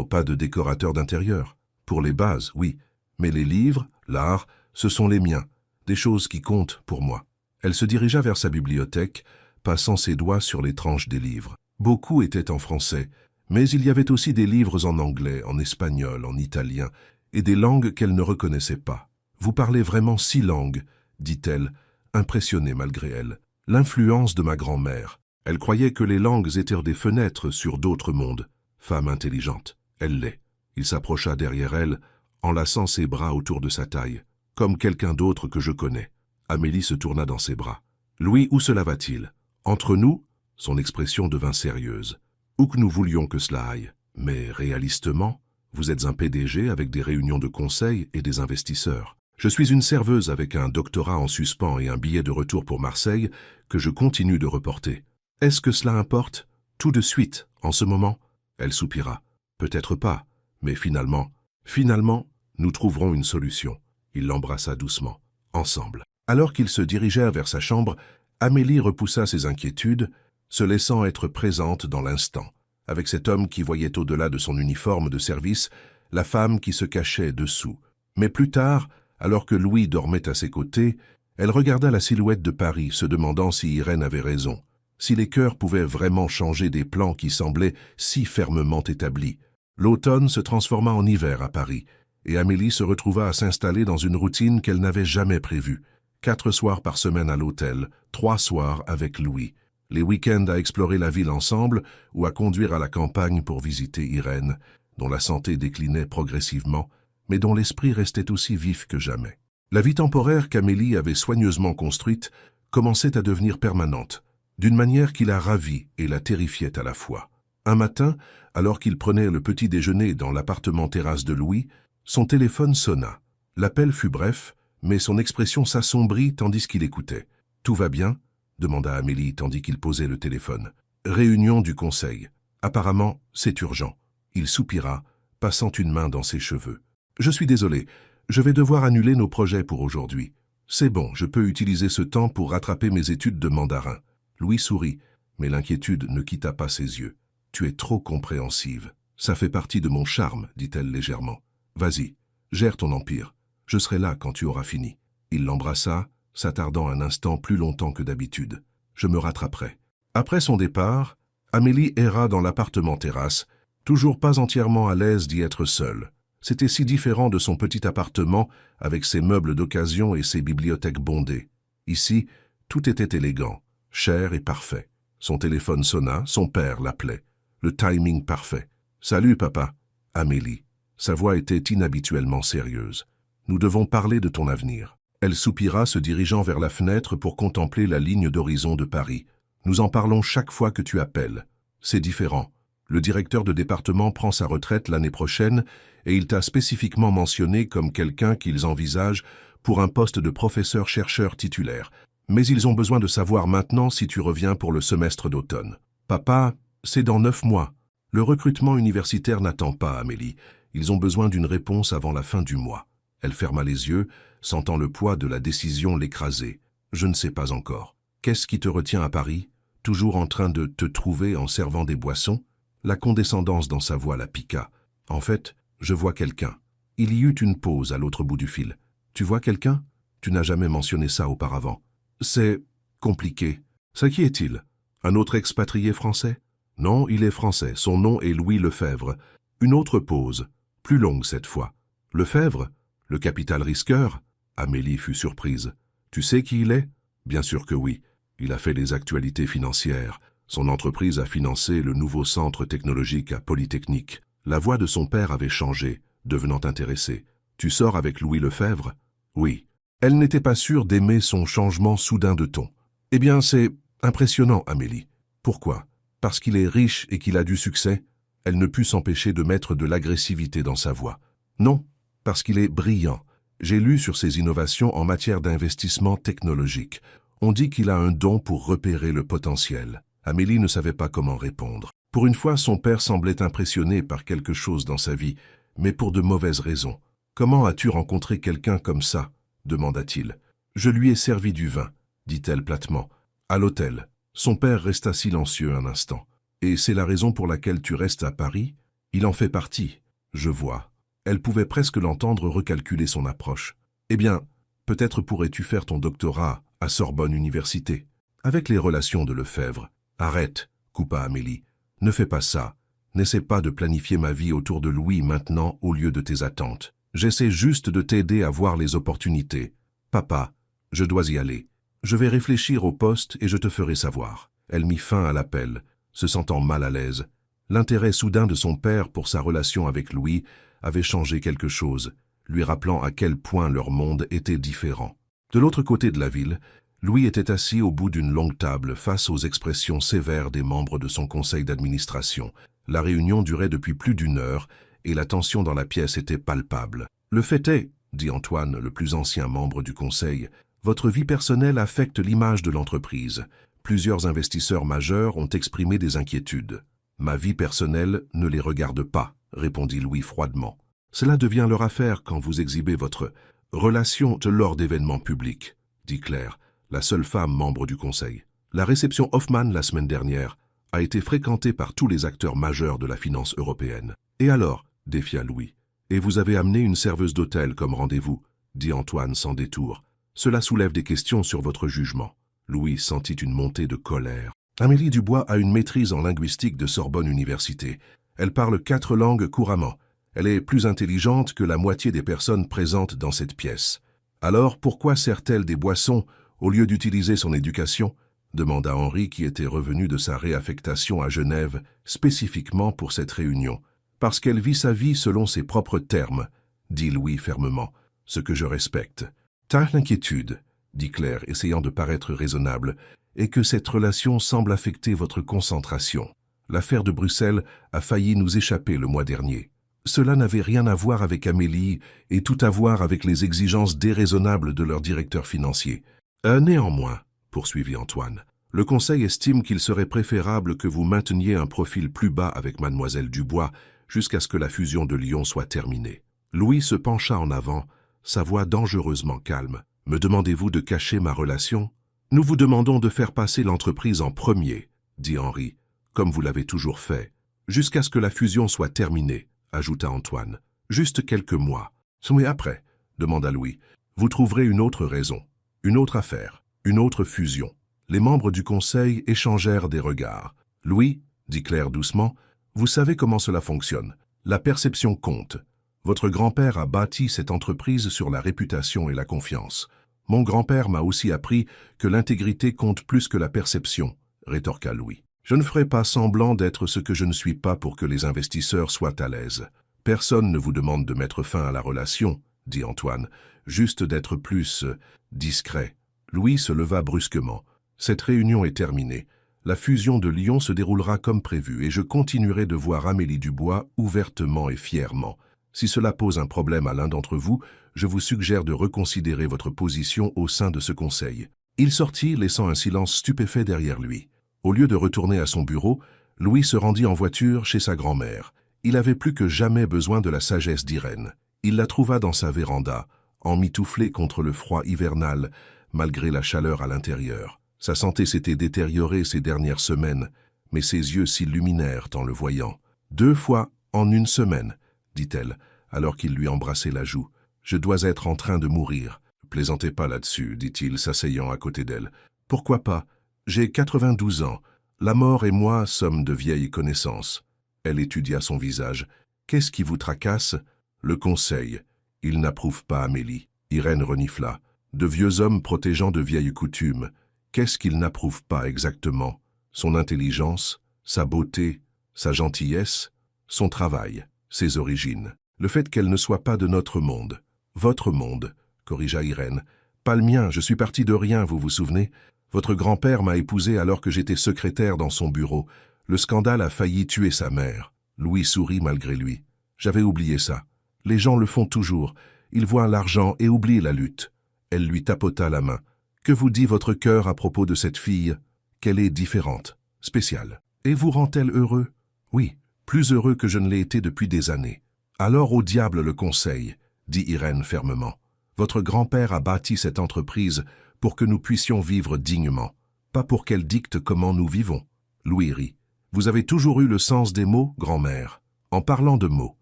Pas de décorateur d'intérieur. Pour les bases, oui. Mais les livres, l'art, ce sont les miens. Des choses qui comptent pour moi. » Elle se dirigea vers sa bibliothèque, passant ses doigts sur les tranches des livres. Beaucoup étaient en français, mais il y avait aussi des livres en anglais, en espagnol, en italien, et des langues qu'elle ne reconnaissait pas. « Vous parlez vraiment 6 langues, » dit-elle, impressionnée malgré elle. « L'influence de ma grand-mère. Elle croyait que les langues étaient des fenêtres sur d'autres mondes. Femme intelligente, elle l'est. » Il s'approcha derrière elle, enlaçant ses bras autour de sa taille, comme quelqu'un d'autre que je connais. Amélie se tourna dans ses bras. « Louis, où cela va-t-il ? Entre nous ?» Son expression devint sérieuse. « Où que nous voulions que cela aille. Mais réalistement, vous êtes un PDG avec des réunions de conseil et des investisseurs. Je suis une serveuse avec un doctorat en suspens et un billet de retour pour Marseille que je continue de reporter. Est-ce que cela importe ? Tout de suite, en ce moment ?» Elle soupira. « Peut-être pas, mais finalement, nous trouverons une solution. » Il l'embrassa doucement. Ensemble. Alors qu'ils se dirigèrent vers sa chambre, Amélie repoussa ses inquiétudes, se laissant être présente dans l'instant, avec cet homme qui voyait au-delà de son uniforme de service, la femme qui se cachait dessous. Mais plus tard, alors que Louis dormait à ses côtés, elle regarda la silhouette de Paris, se demandant si Irène avait raison, si les cœurs pouvaient vraiment changer des plans qui semblaient si fermement établis. L'automne se transforma en hiver à Paris, et Amélie se retrouva à s'installer dans une routine qu'elle n'avait jamais prévue. 4 soirs par semaine à l'hôtel, 3 soirs avec Louis. Les week-ends à explorer la ville ensemble ou à conduire à la campagne pour visiter Irène, dont la santé déclinait progressivement, mais dont l'esprit restait aussi vif que jamais. La vie temporaire qu'Amélie avait soigneusement construite commençait à devenir permanente, d'une manière qui la ravit et la terrifiait à la fois. Un matin, alors qu'il prenait le petit déjeuner dans l'appartement terrasse de Louis, son téléphone sonna. L'appel fut bref, mais son expression s'assombrit tandis qu'il écoutait. « Tout va bien ?» demanda Amélie tandis qu'il posait le téléphone. « Réunion du conseil. Apparemment, c'est urgent. » Il soupira, passant une main dans ses cheveux. « Je suis désolé, je vais devoir annuler nos projets pour aujourd'hui. C'est bon, je peux utiliser ce temps pour rattraper mes études de mandarin. » Louis sourit, mais l'inquiétude ne quitta pas ses yeux. « Tu es trop compréhensive. Ça fait partie de mon charme, dit-elle légèrement. Vas-y, gère ton empire. Je serai là quand tu auras fini. Il l'embrassa, s'attardant un instant plus longtemps que d'habitude. Je me rattraperai. Après son départ, Amélie erra dans l'appartement terrasse, toujours pas entièrement à l'aise d'y être seule. C'était si différent de son petit appartement, avec ses meubles d'occasion et ses bibliothèques bondées. Ici, tout était élégant, cher et parfait. Son téléphone sonna, son père l'appelait. Le timing parfait. « Salut, papa. » Amélie. Sa voix était inhabituellement sérieuse. « Nous devons parler de ton avenir. » Elle soupira, se dirigeant vers la fenêtre pour contempler la ligne d'horizon de Paris. « Nous en parlons chaque fois que tu appelles. C'est différent. Le directeur de département prend sa retraite l'année prochaine et il t'a spécifiquement mentionné comme quelqu'un qu'ils envisagent pour un poste de professeur-chercheur titulaire. Mais ils ont besoin de savoir maintenant si tu reviens pour le semestre d'automne. Papa, c'est dans 9 mois. Le recrutement universitaire n'attend pas, Amélie. Ils ont besoin d'une réponse avant la fin du mois. » Elle ferma les yeux, sentant le poids de la décision l'écraser. « Je ne sais pas encore. Qu'est-ce qui te retient à Paris? Toujours en train de te trouver en servant des boissons ?» La condescendance dans sa voix la piqua. « En fait, je vois quelqu'un. » Il y eut une pause à l'autre bout du fil. « Tu vois quelqu'un? Tu n'as jamais mentionné ça auparavant. »« C'est compliqué. Ça qui est-il? Un autre expatrié français? » ?»« Non, il est français. Son nom est Louis Lefebvre. » Une autre pause, plus longue cette fois. « Lefebvre? Le capital risqueur ?» Amélie fut surprise. « Tu sais qui il est? » ?»« Bien sûr que oui. Il a fait les actualités financières. Son entreprise a financé le nouveau centre technologique à Polytechnique. » La voix de son père avait changé, devenant intéressée. « Tu sors avec Louis Lefebvre? » ?»« Oui. » Elle n'était pas sûre d'aimer son changement soudain de ton. « Eh bien, c'est impressionnant, Amélie. »« Pourquoi? Parce qu'il est riche et qu'il a du succès ?» Elle ne put s'empêcher de mettre de l'agressivité dans sa voix. « Non, parce qu'il est brillant. J'ai lu sur ses innovations en matière d'investissement technologique. On dit qu'il a un don pour repérer le potentiel. » Amélie ne savait pas comment répondre. Pour une fois, son père semblait impressionné par quelque chose dans sa vie, mais pour de mauvaises raisons. « Comment as-tu rencontré quelqu'un comme ça ?» demanda-t-il. « Je lui ai servi du vin, » dit-elle platement. « À l'hôtel. » Son père resta silencieux un instant. « Et c'est la raison pour laquelle tu restes à Paris? Il en fait partie. Je vois. » Elle pouvait presque l'entendre recalculer son approche. « Eh bien, peut-être pourrais-tu faire ton doctorat à Sorbonne Université, avec les relations de Lefebvre. » « Arrête, » coupa Amélie. « Ne fais pas ça. N'essaie pas de planifier ma vie autour de Louis maintenant au lieu de tes attentes. J'essaie juste de t'aider à voir les opportunités. Papa, je dois y aller. Je vais réfléchir au poste et je te ferai savoir. » Elle mit fin à l'appel, se sentant mal à l'aise. L'intérêt soudain de son père pour sa relation avec Louis avait changé quelque chose, lui rappelant à quel point leur monde était différent. De l'autre côté de la ville, Louis était assis au bout d'une longue table face aux expressions sévères des membres de son conseil d'administration. La réunion durait depuis plus d'1 heure et la tension dans la pièce était palpable. « Le fait est, » dit Antoine, le plus ancien membre du conseil, « votre vie personnelle affecte l'image de l'entreprise. Plusieurs investisseurs majeurs ont exprimé des inquiétudes. »« Ma vie personnelle ne les regarde pas, » répondit Louis froidement. « Cela devient leur affaire quand vous exhibez votre relation lors d'événements publics, » dit Claire, la seule femme membre du conseil. La réception Hoffman la semaine dernière a été fréquentée par tous les acteurs majeurs de la finance européenne. « Et alors ?» défia Louis. « Et vous avez amené une serveuse d'hôtel comme rendez-vous, » dit Antoine sans détour. « Cela soulève des questions sur votre jugement. » Louis sentit une montée de colère. Amélie Dubois a une maîtrise en linguistique de Sorbonne Université. Elle parle 4 langues couramment. Elle est plus intelligente que la moitié des personnes présentes dans cette pièce. Alors pourquoi sert-elle des boissons au lieu d'utiliser son éducation? Demanda Henri qui était revenu de sa réaffectation à Genève spécifiquement pour cette réunion. Parce qu'elle vit sa vie selon ses propres termes, dit Louis fermement, ce que je respecte. Ta inquiétude, dit Claire, essayant de paraître raisonnable, est que cette relation semble affecter votre concentration. L'affaire de Bruxelles a failli nous échapper le mois dernier. Cela n'avait rien à voir avec Amélie et tout à voir avec les exigences déraisonnables de leur directeur financier. Néanmoins, poursuivit Antoine, le Conseil estime qu'il serait préférable que vous mainteniez un profil plus bas avec mademoiselle Dubois jusqu'à ce que la fusion de Lyon soit terminée. Louis se pencha en avant, sa voix dangereusement calme. « Me demandez-vous de cacher ma relation? Nous vous demandons de faire passer l'entreprise en premier, dit Henri, comme vous l'avez toujours fait. Jusqu'à ce que la fusion soit terminée, ajouta Antoine. Juste quelques mois. Mais après, demanda Louis, vous trouverez une autre raison, une autre affaire, une autre fusion. Les membres du conseil échangèrent des regards. Louis, dit Claire doucement, vous savez comment cela fonctionne. La perception compte. Votre grand-père a bâti cette entreprise sur la réputation et la confiance. Mon grand-père m'a aussi appris que l'intégrité compte plus que la perception, rétorqua Louis. Je ne ferai pas semblant d'être ce que je ne suis pas pour que les investisseurs soient à l'aise. Personne ne vous demande de mettre fin à la relation, dit Antoine, juste d'être plus discret. Louis se leva brusquement. Cette réunion est terminée. La fusion de Lyon se déroulera comme prévu et je continuerai de voir Amélie Dubois ouvertement et fièrement. Si cela pose un problème à l'un d'entre vous, je vous suggère de reconsidérer votre position au sein de ce conseil. Il sortit, laissant un silence stupéfait derrière lui. Au lieu de retourner à son bureau, Louis se rendit en voiture chez sa grand-mère. Il avait plus que jamais besoin de la sagesse d'Irène. Il la trouva dans sa véranda, emmitouflée contre le froid hivernal, malgré la chaleur à l'intérieur. Sa santé s'était détériorée ces dernières semaines, mais ses yeux s'illuminèrent en le voyant. 2 fois en 1 semaine, dit-elle, alors qu'il lui embrassait la joue. Je dois être en train de mourir. Plaisantez pas là-dessus, dit-il, s'asseyant à côté d'elle. Pourquoi pas? J'ai 92 ans. La mort et moi sommes de vieilles connaissances. Elle étudia son visage. Qu'est-ce qui vous tracasse? Le conseil. Il n'approuve pas Amélie. Irène renifla. De vieux hommes protégeant de vieilles coutumes. Qu'est-ce qu'il n'approuve pas exactement? Son intelligence, sa beauté, sa gentillesse, son travail, ses origines. Le fait qu'elle ne soit pas de notre monde. Votre monde, corrigea Irène. Pas le mien, je suis parti de rien, vous vous souvenez? Votre grand-père m'a épousé alors que j'étais secrétaire dans son bureau. Le scandale a failli tuer sa mère. Louis sourit malgré lui. J'avais oublié ça. Les gens le font toujours. Ils voient l'argent et oublient la lutte. Elle lui tapota la main. Que vous dit votre cœur à propos de cette fille? Qu'elle est différente, spéciale. Et vous rend-elle heureux? Oui, plus heureux que je ne l'ai été depuis des années. Alors au diable le conseil, dit Irène fermement. Votre grand-père a bâti cette entreprise pour que nous puissions vivre dignement, pas pour qu'elle dicte comment nous vivons. Louis rit. Vous avez toujours eu le sens des mots, grand-mère. En parlant de mots,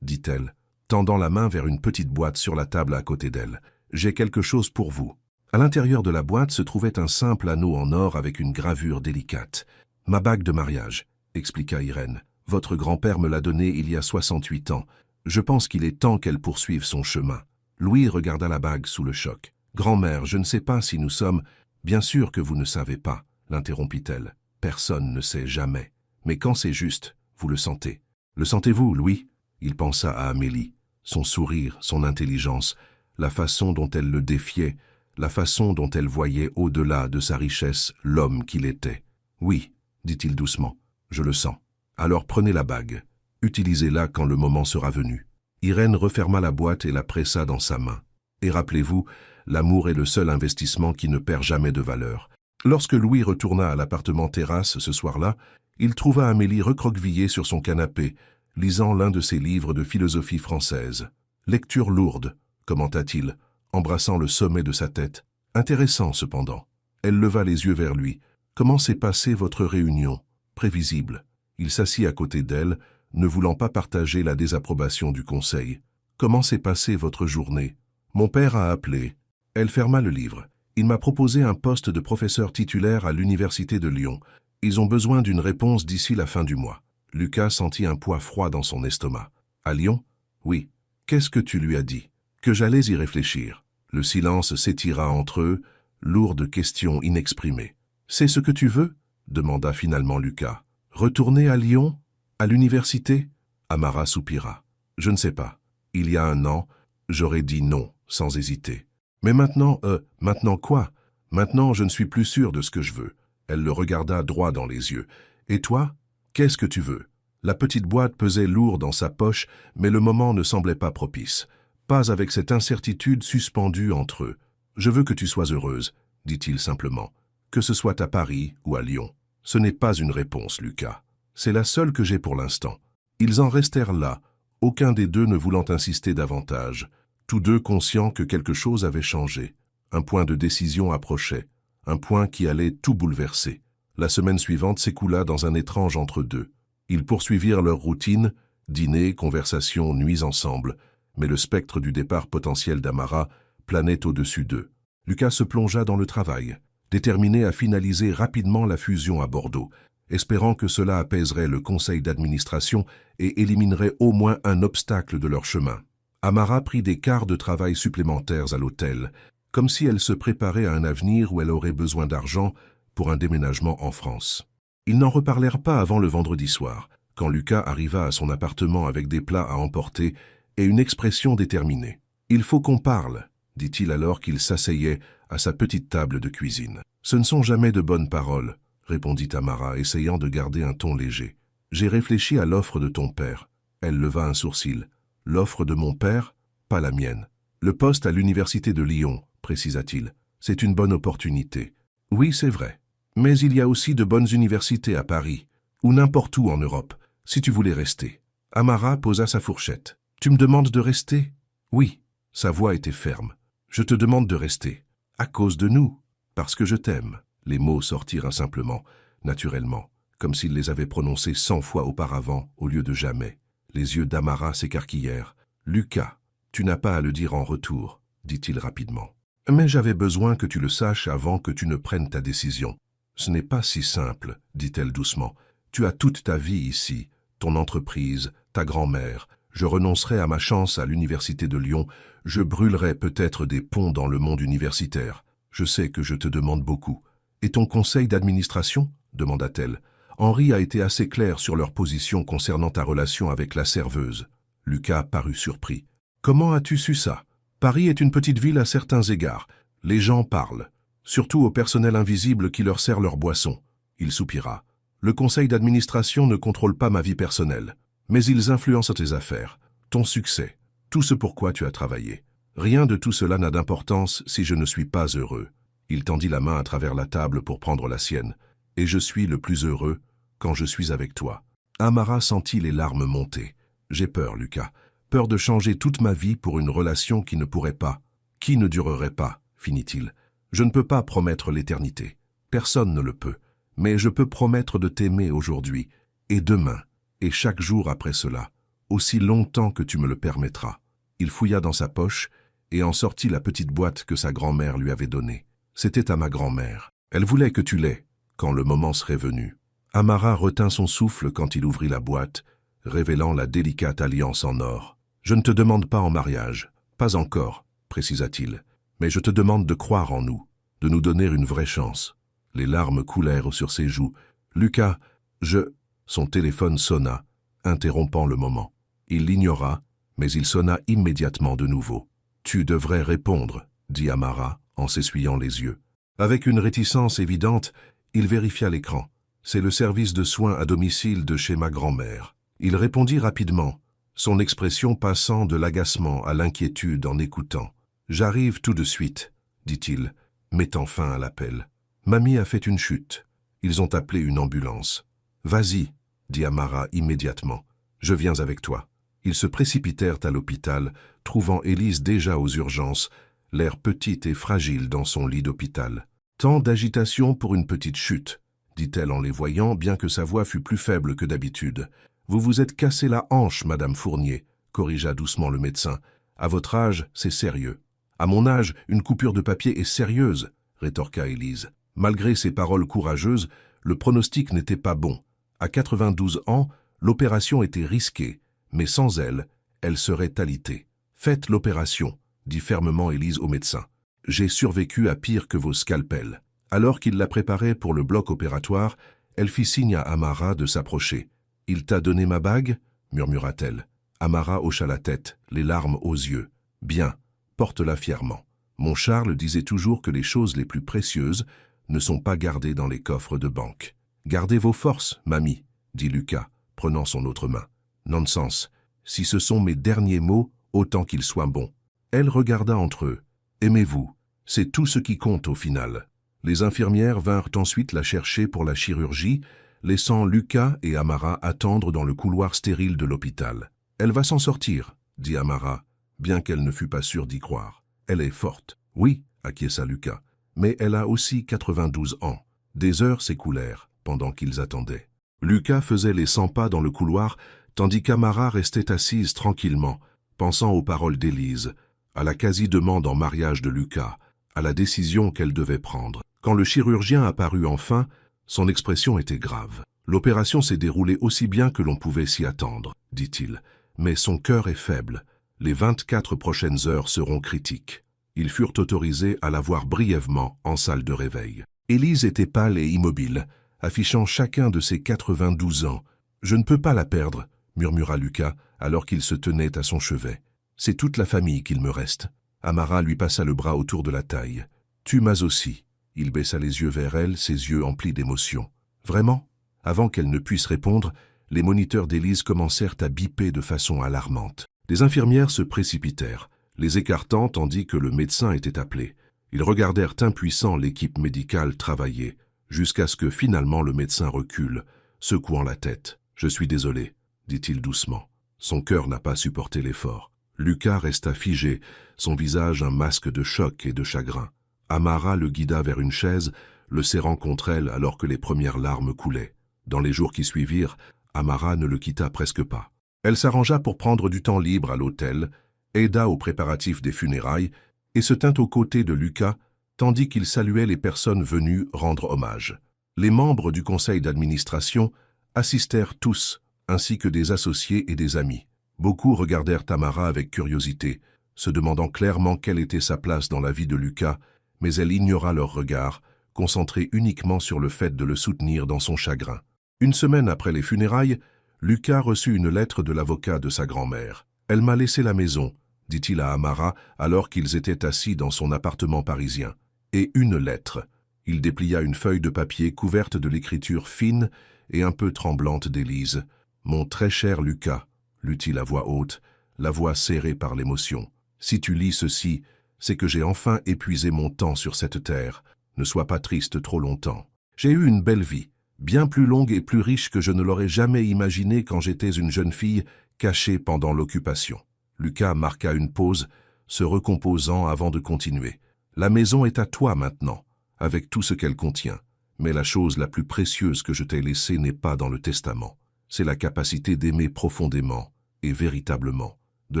dit-elle, tendant la main vers une petite boîte sur la table à côté d'elle. J'ai quelque chose pour vous. À l'intérieur de la boîte se trouvait un simple anneau en or avec une gravure délicate. Ma bague de mariage, expliqua Irène. Votre grand-père me l'a donnée il y a 68 ans. Je pense qu'il est temps qu'elle poursuive son chemin. Louis regarda la bague sous le choc. Grand-mère, je ne sais pas si nous sommes... Bien sûr que vous ne savez pas, l'interrompit-elle. Personne ne sait jamais. Mais quand c'est juste, vous le sentez. Le sentez-vous, Louis? Il pensa à Amélie. Son sourire, son intelligence, la façon dont elle le défiait, la façon dont elle voyait au-delà de sa richesse l'homme qu'il était. Oui, dit-il doucement, je le sens. Alors prenez la bague. Utilisez-la quand le moment sera venu. Irène referma la boîte et la pressa dans sa main. Et rappelez-vous, l'amour est le seul investissement qui ne perd jamais de valeur. Lorsque Louis retourna à l'appartement terrasse ce soir-là, il trouva Amélie recroquevillée sur son canapé, lisant l'un de ses livres de philosophie française. Lecture lourde, commenta-t-il, embrassant le sommet de sa tête. Intéressant cependant. Elle leva les yeux vers lui. Comment s'est passée votre réunion? Prévisible. Il s'assit à côté d'elle, ne voulant pas partager la désapprobation du conseil. Comment s'est passée votre journée? Mon père a appelé. Elle ferma le livre. Il m'a proposé un poste de professeur titulaire à l'université de Lyon. Ils ont besoin d'une réponse d'ici la fin du mois. Lucas sentit un poids froid dans son estomac. À Lyon? Oui. Qu'est-ce que tu lui as dit? Que j'allais y réfléchir. Le silence s'étira entre eux, lourde question inexprimée. C'est ce que tu veux? Demanda finalement Lucas. Retourner à Lyon? À l'université? Amara soupira. Je ne sais pas. Il y a 1 an, j'aurais dit non, sans hésiter. Mais maintenant, maintenant quoi? Maintenant, je ne suis plus sûre de ce que je veux. Elle le regarda droit dans les yeux. Et toi? Qu'est-ce que tu veux? La petite boîte pesait lourd dans sa poche, mais le moment ne semblait pas propice. Pas avec cette incertitude suspendue entre eux. Je veux que tu sois heureuse, dit-il simplement. Que ce soit à Paris ou à Lyon. Ce n'est pas une réponse, Lucas. C'est la seule que j'ai pour l'instant. Ils en restèrent là, aucun des deux ne voulant insister davantage, tous deux conscients que quelque chose avait changé. Un point de décision approchait, un point qui allait tout bouleverser. La semaine suivante s'écoula dans un étrange entre-deux. Ils poursuivirent leur routine, dîner, conversation, nuits ensemble, mais le spectre du départ potentiel d'Amara planait au-dessus d'eux. Lucas se plongea dans le travail, déterminé à finaliser rapidement la fusion à Bordeaux, espérant que cela apaiserait le conseil d'administration et éliminerait au moins un obstacle de leur chemin. Amara prit des quarts de travail supplémentaires à l'hôtel, comme si elle se préparait à un avenir où elle aurait besoin d'argent pour un déménagement en France. Ils n'en reparlèrent pas avant le vendredi soir, quand Lucas arriva à son appartement avec des plats à emporter et une expression déterminée. « Il faut qu'on parle », dit-il alors qu'il s'asseyait à sa petite table de cuisine. « Ce ne sont jamais de bonnes paroles », répondit Amara, essayant de garder un ton léger. « J'ai réfléchi à l'offre de ton père. » Elle leva un sourcil. « L'offre de mon père, pas la mienne. Le poste à l'université de Lyon, précisa-t-il. C'est une bonne opportunité. Oui, c'est vrai. Mais il y a aussi de bonnes universités à Paris, ou n'importe où en Europe, si tu voulais rester. » Amara posa sa fourchette. « Tu me demandes de rester ?»« Oui. » Sa voix était ferme. « Je te demande de rester. À cause de nous. Parce que je t'aime. » Les mots sortirent simplement, naturellement, comme s'il les avait prononcés 100 fois auparavant au lieu de jamais. Les yeux d'Amara s'écarquillèrent. « Lucas, tu n'as pas à le dire en retour, » dit-il rapidement. « Mais j'avais besoin que tu le saches avant que tu ne prennes ta décision. »« Ce n'est pas si simple, » dit-elle doucement. « Tu as toute ta vie ici, ton entreprise, ta grand-mère. Je renoncerai à ma chance à l'université de Lyon. Je brûlerai peut-être des ponts dans le monde universitaire. Je sais que je te demande beaucoup. »« Et ton conseil d'administration ?» demanda-t-elle. « Henri a été assez clair sur leur position concernant ta relation avec la serveuse. » Lucas parut surpris. « Comment as-tu su ça ? Paris est une petite ville à certains égards. Les gens parlent, surtout au personnel invisible qui leur sert leur boisson. » Il soupira. « Le conseil d'administration ne contrôle pas ma vie personnelle, mais ils influencent tes affaires, ton succès, tout ce pour quoi tu as travaillé. Rien de tout cela n'a d'importance si je ne suis pas heureux. » Il tendit la main à travers la table pour prendre la sienne. « Et je suis le plus heureux quand je suis avec toi. » Amara sentit les larmes monter. « J'ai peur, Lucas. Peur de changer toute ma vie pour une relation qui ne pourrait pas, qui ne durerait pas, finit-il. Je ne peux pas promettre l'éternité. Personne ne le peut. Mais je peux promettre de t'aimer aujourd'hui, et demain, et chaque jour après cela, aussi longtemps que tu me le permettras. » Il fouilla dans sa poche et en sortit la petite boîte que sa grand-mère lui avait donnée. C'était à ma grand-mère. Elle voulait que tu l'aies, quand le moment serait venu. Amara retint son souffle quand il ouvrit la boîte, révélant la délicate alliance en or. « Je ne te demande pas en mariage, pas encore, » précisa-t-il, « mais je te demande de croire en nous, de nous donner une vraie chance. » Les larmes coulèrent sur ses joues. « Lucas, je... » Son téléphone sonna, interrompant le moment. Il l'ignora, mais il sonna immédiatement de nouveau. « Tu devrais répondre, » dit Amara, en s'essuyant les yeux. Avec une réticence évidente, il vérifia l'écran. « C'est le service de soins à domicile de chez ma grand-mère. » Il répondit rapidement, son expression passant de l'agacement à l'inquiétude en écoutant. « J'arrive tout de suite, » dit-il, mettant fin à l'appel. « Mamie a fait une chute. Ils ont appelé une ambulance. »« Vas-y, » dit Amara immédiatement. « Je viens avec toi. » Ils se précipitèrent à l'hôpital, trouvant Élise déjà aux urgences, l'air petite et fragile dans son lit d'hôpital. « Tant d'agitation pour une petite chute, » dit-elle en les voyant, bien que sa voix fût plus faible que d'habitude. « Vous vous êtes cassé la hanche, Madame Fournier, » corrigea doucement le médecin. « À votre âge, c'est sérieux. »« À mon âge, une coupure de papier est sérieuse, » rétorqua Élise. Malgré ses paroles courageuses, le pronostic n'était pas bon. À 92 ans, l'opération était risquée, mais sans elle, elle serait alitée. « Faites l'opération, » dit fermement Élise au médecin. « J'ai survécu à pire que vos scalpels. » Alors qu'il la préparait pour le bloc opératoire, elle fit signe à Amara de s'approcher. « Il t'a donné ma bague » murmura-t-elle. Amara hocha la tête, les larmes aux yeux. « Bien, porte-la fièrement. Mon Charles disait toujours que les choses les plus précieuses ne sont pas gardées dans les coffres de banque. »« Gardez vos forces, mamie, » dit Lucas, prenant son autre main. « Nonsense. Si ce sont mes derniers mots, autant qu'ils soient bons. » Elle regarda entre eux. « Aimez-vous. C'est tout ce qui compte au final. » Les infirmières vinrent ensuite la chercher pour la chirurgie, laissant Lucas et Amara attendre dans le couloir stérile de l'hôpital. « Elle va s'en sortir, » dit Amara, bien qu'elle ne fût pas sûre d'y croire. « Elle est forte. »« Oui, » acquiesça Lucas, « mais elle a aussi 92 ans. » Des heures s'écoulèrent pendant qu'ils attendaient. Lucas faisait les 100 pas dans le couloir, tandis qu'Amara restait assise tranquillement, pensant aux paroles d'Élise, à la quasi-demande en mariage de Lucas, à la décision qu'elle devait prendre. Quand le chirurgien apparut enfin, son expression était grave. « L'opération s'est déroulée aussi bien que l'on pouvait s'y attendre, dit-il, mais son cœur est faible. Les 24 prochaines heures seront critiques. » Ils furent autorisés à la voir brièvement en salle de réveil. Élise était pâle et immobile, affichant chacun de ses 92 ans. « Je ne peux pas la perdre, » murmura Lucas, alors qu'il se tenait à son chevet. « C'est toute la famille qu'il me reste. » Amara lui passa le bras autour de la taille. « Tu m'as aussi. » Il baissa les yeux vers elle, ses yeux emplis d'émotion. « Vraiment ?» Avant qu'elle ne puisse répondre, les moniteurs d'Élise commencèrent à biper de façon alarmante. Des infirmières se précipitèrent, les écartant tandis que le médecin était appelé. Ils regardèrent impuissants l'équipe médicale travailler, jusqu'à ce que finalement le médecin recule, secouant la tête. « Je suis désolé, » dit-il doucement. Son cœur n'a pas supporté l'effort. Lucas resta figé, son visage un masque de choc et de chagrin. Amara le guida vers une chaise, le serrant contre elle alors que les premières larmes coulaient. Dans les jours qui suivirent, Amara ne le quitta presque pas. Elle s'arrangea pour prendre du temps libre à l'hôtel, aida aux préparatifs des funérailles et se tint aux côtés de Lucas, tandis qu'il saluait les personnes venues rendre hommage. Les membres du conseil d'administration assistèrent tous, ainsi que des associés et des amis. Beaucoup regardèrent Amara avec curiosité, se demandant clairement quelle était sa place dans la vie de Lucas, mais elle ignora leurs regards, concentrée uniquement sur le fait de le soutenir dans son chagrin. Une semaine après les funérailles, Lucas reçut une lettre de l'avocat de sa grand-mère. « Elle m'a laissé la maison », dit-il à Amara alors qu'ils étaient assis dans son appartement parisien. « Et une lettre. » Il déplia une feuille de papier couverte de l'écriture fine et un peu tremblante d'Élise. « Mon très cher Lucas », lut-il à voix haute, la voix serrée par l'émotion. « Si tu lis ceci, c'est que j'ai enfin épuisé mon temps sur cette terre. Ne sois pas triste trop longtemps. J'ai eu une belle vie, bien plus longue et plus riche que je ne l'aurais jamais imaginé quand j'étais une jeune fille cachée pendant l'occupation. » Lucas marqua une pause, se recomposant avant de continuer. « La maison est à toi maintenant, avec tout ce qu'elle contient. Mais la chose la plus précieuse que je t'ai laissée n'est pas dans le testament. C'est la capacité d'aimer profondément et véritablement, de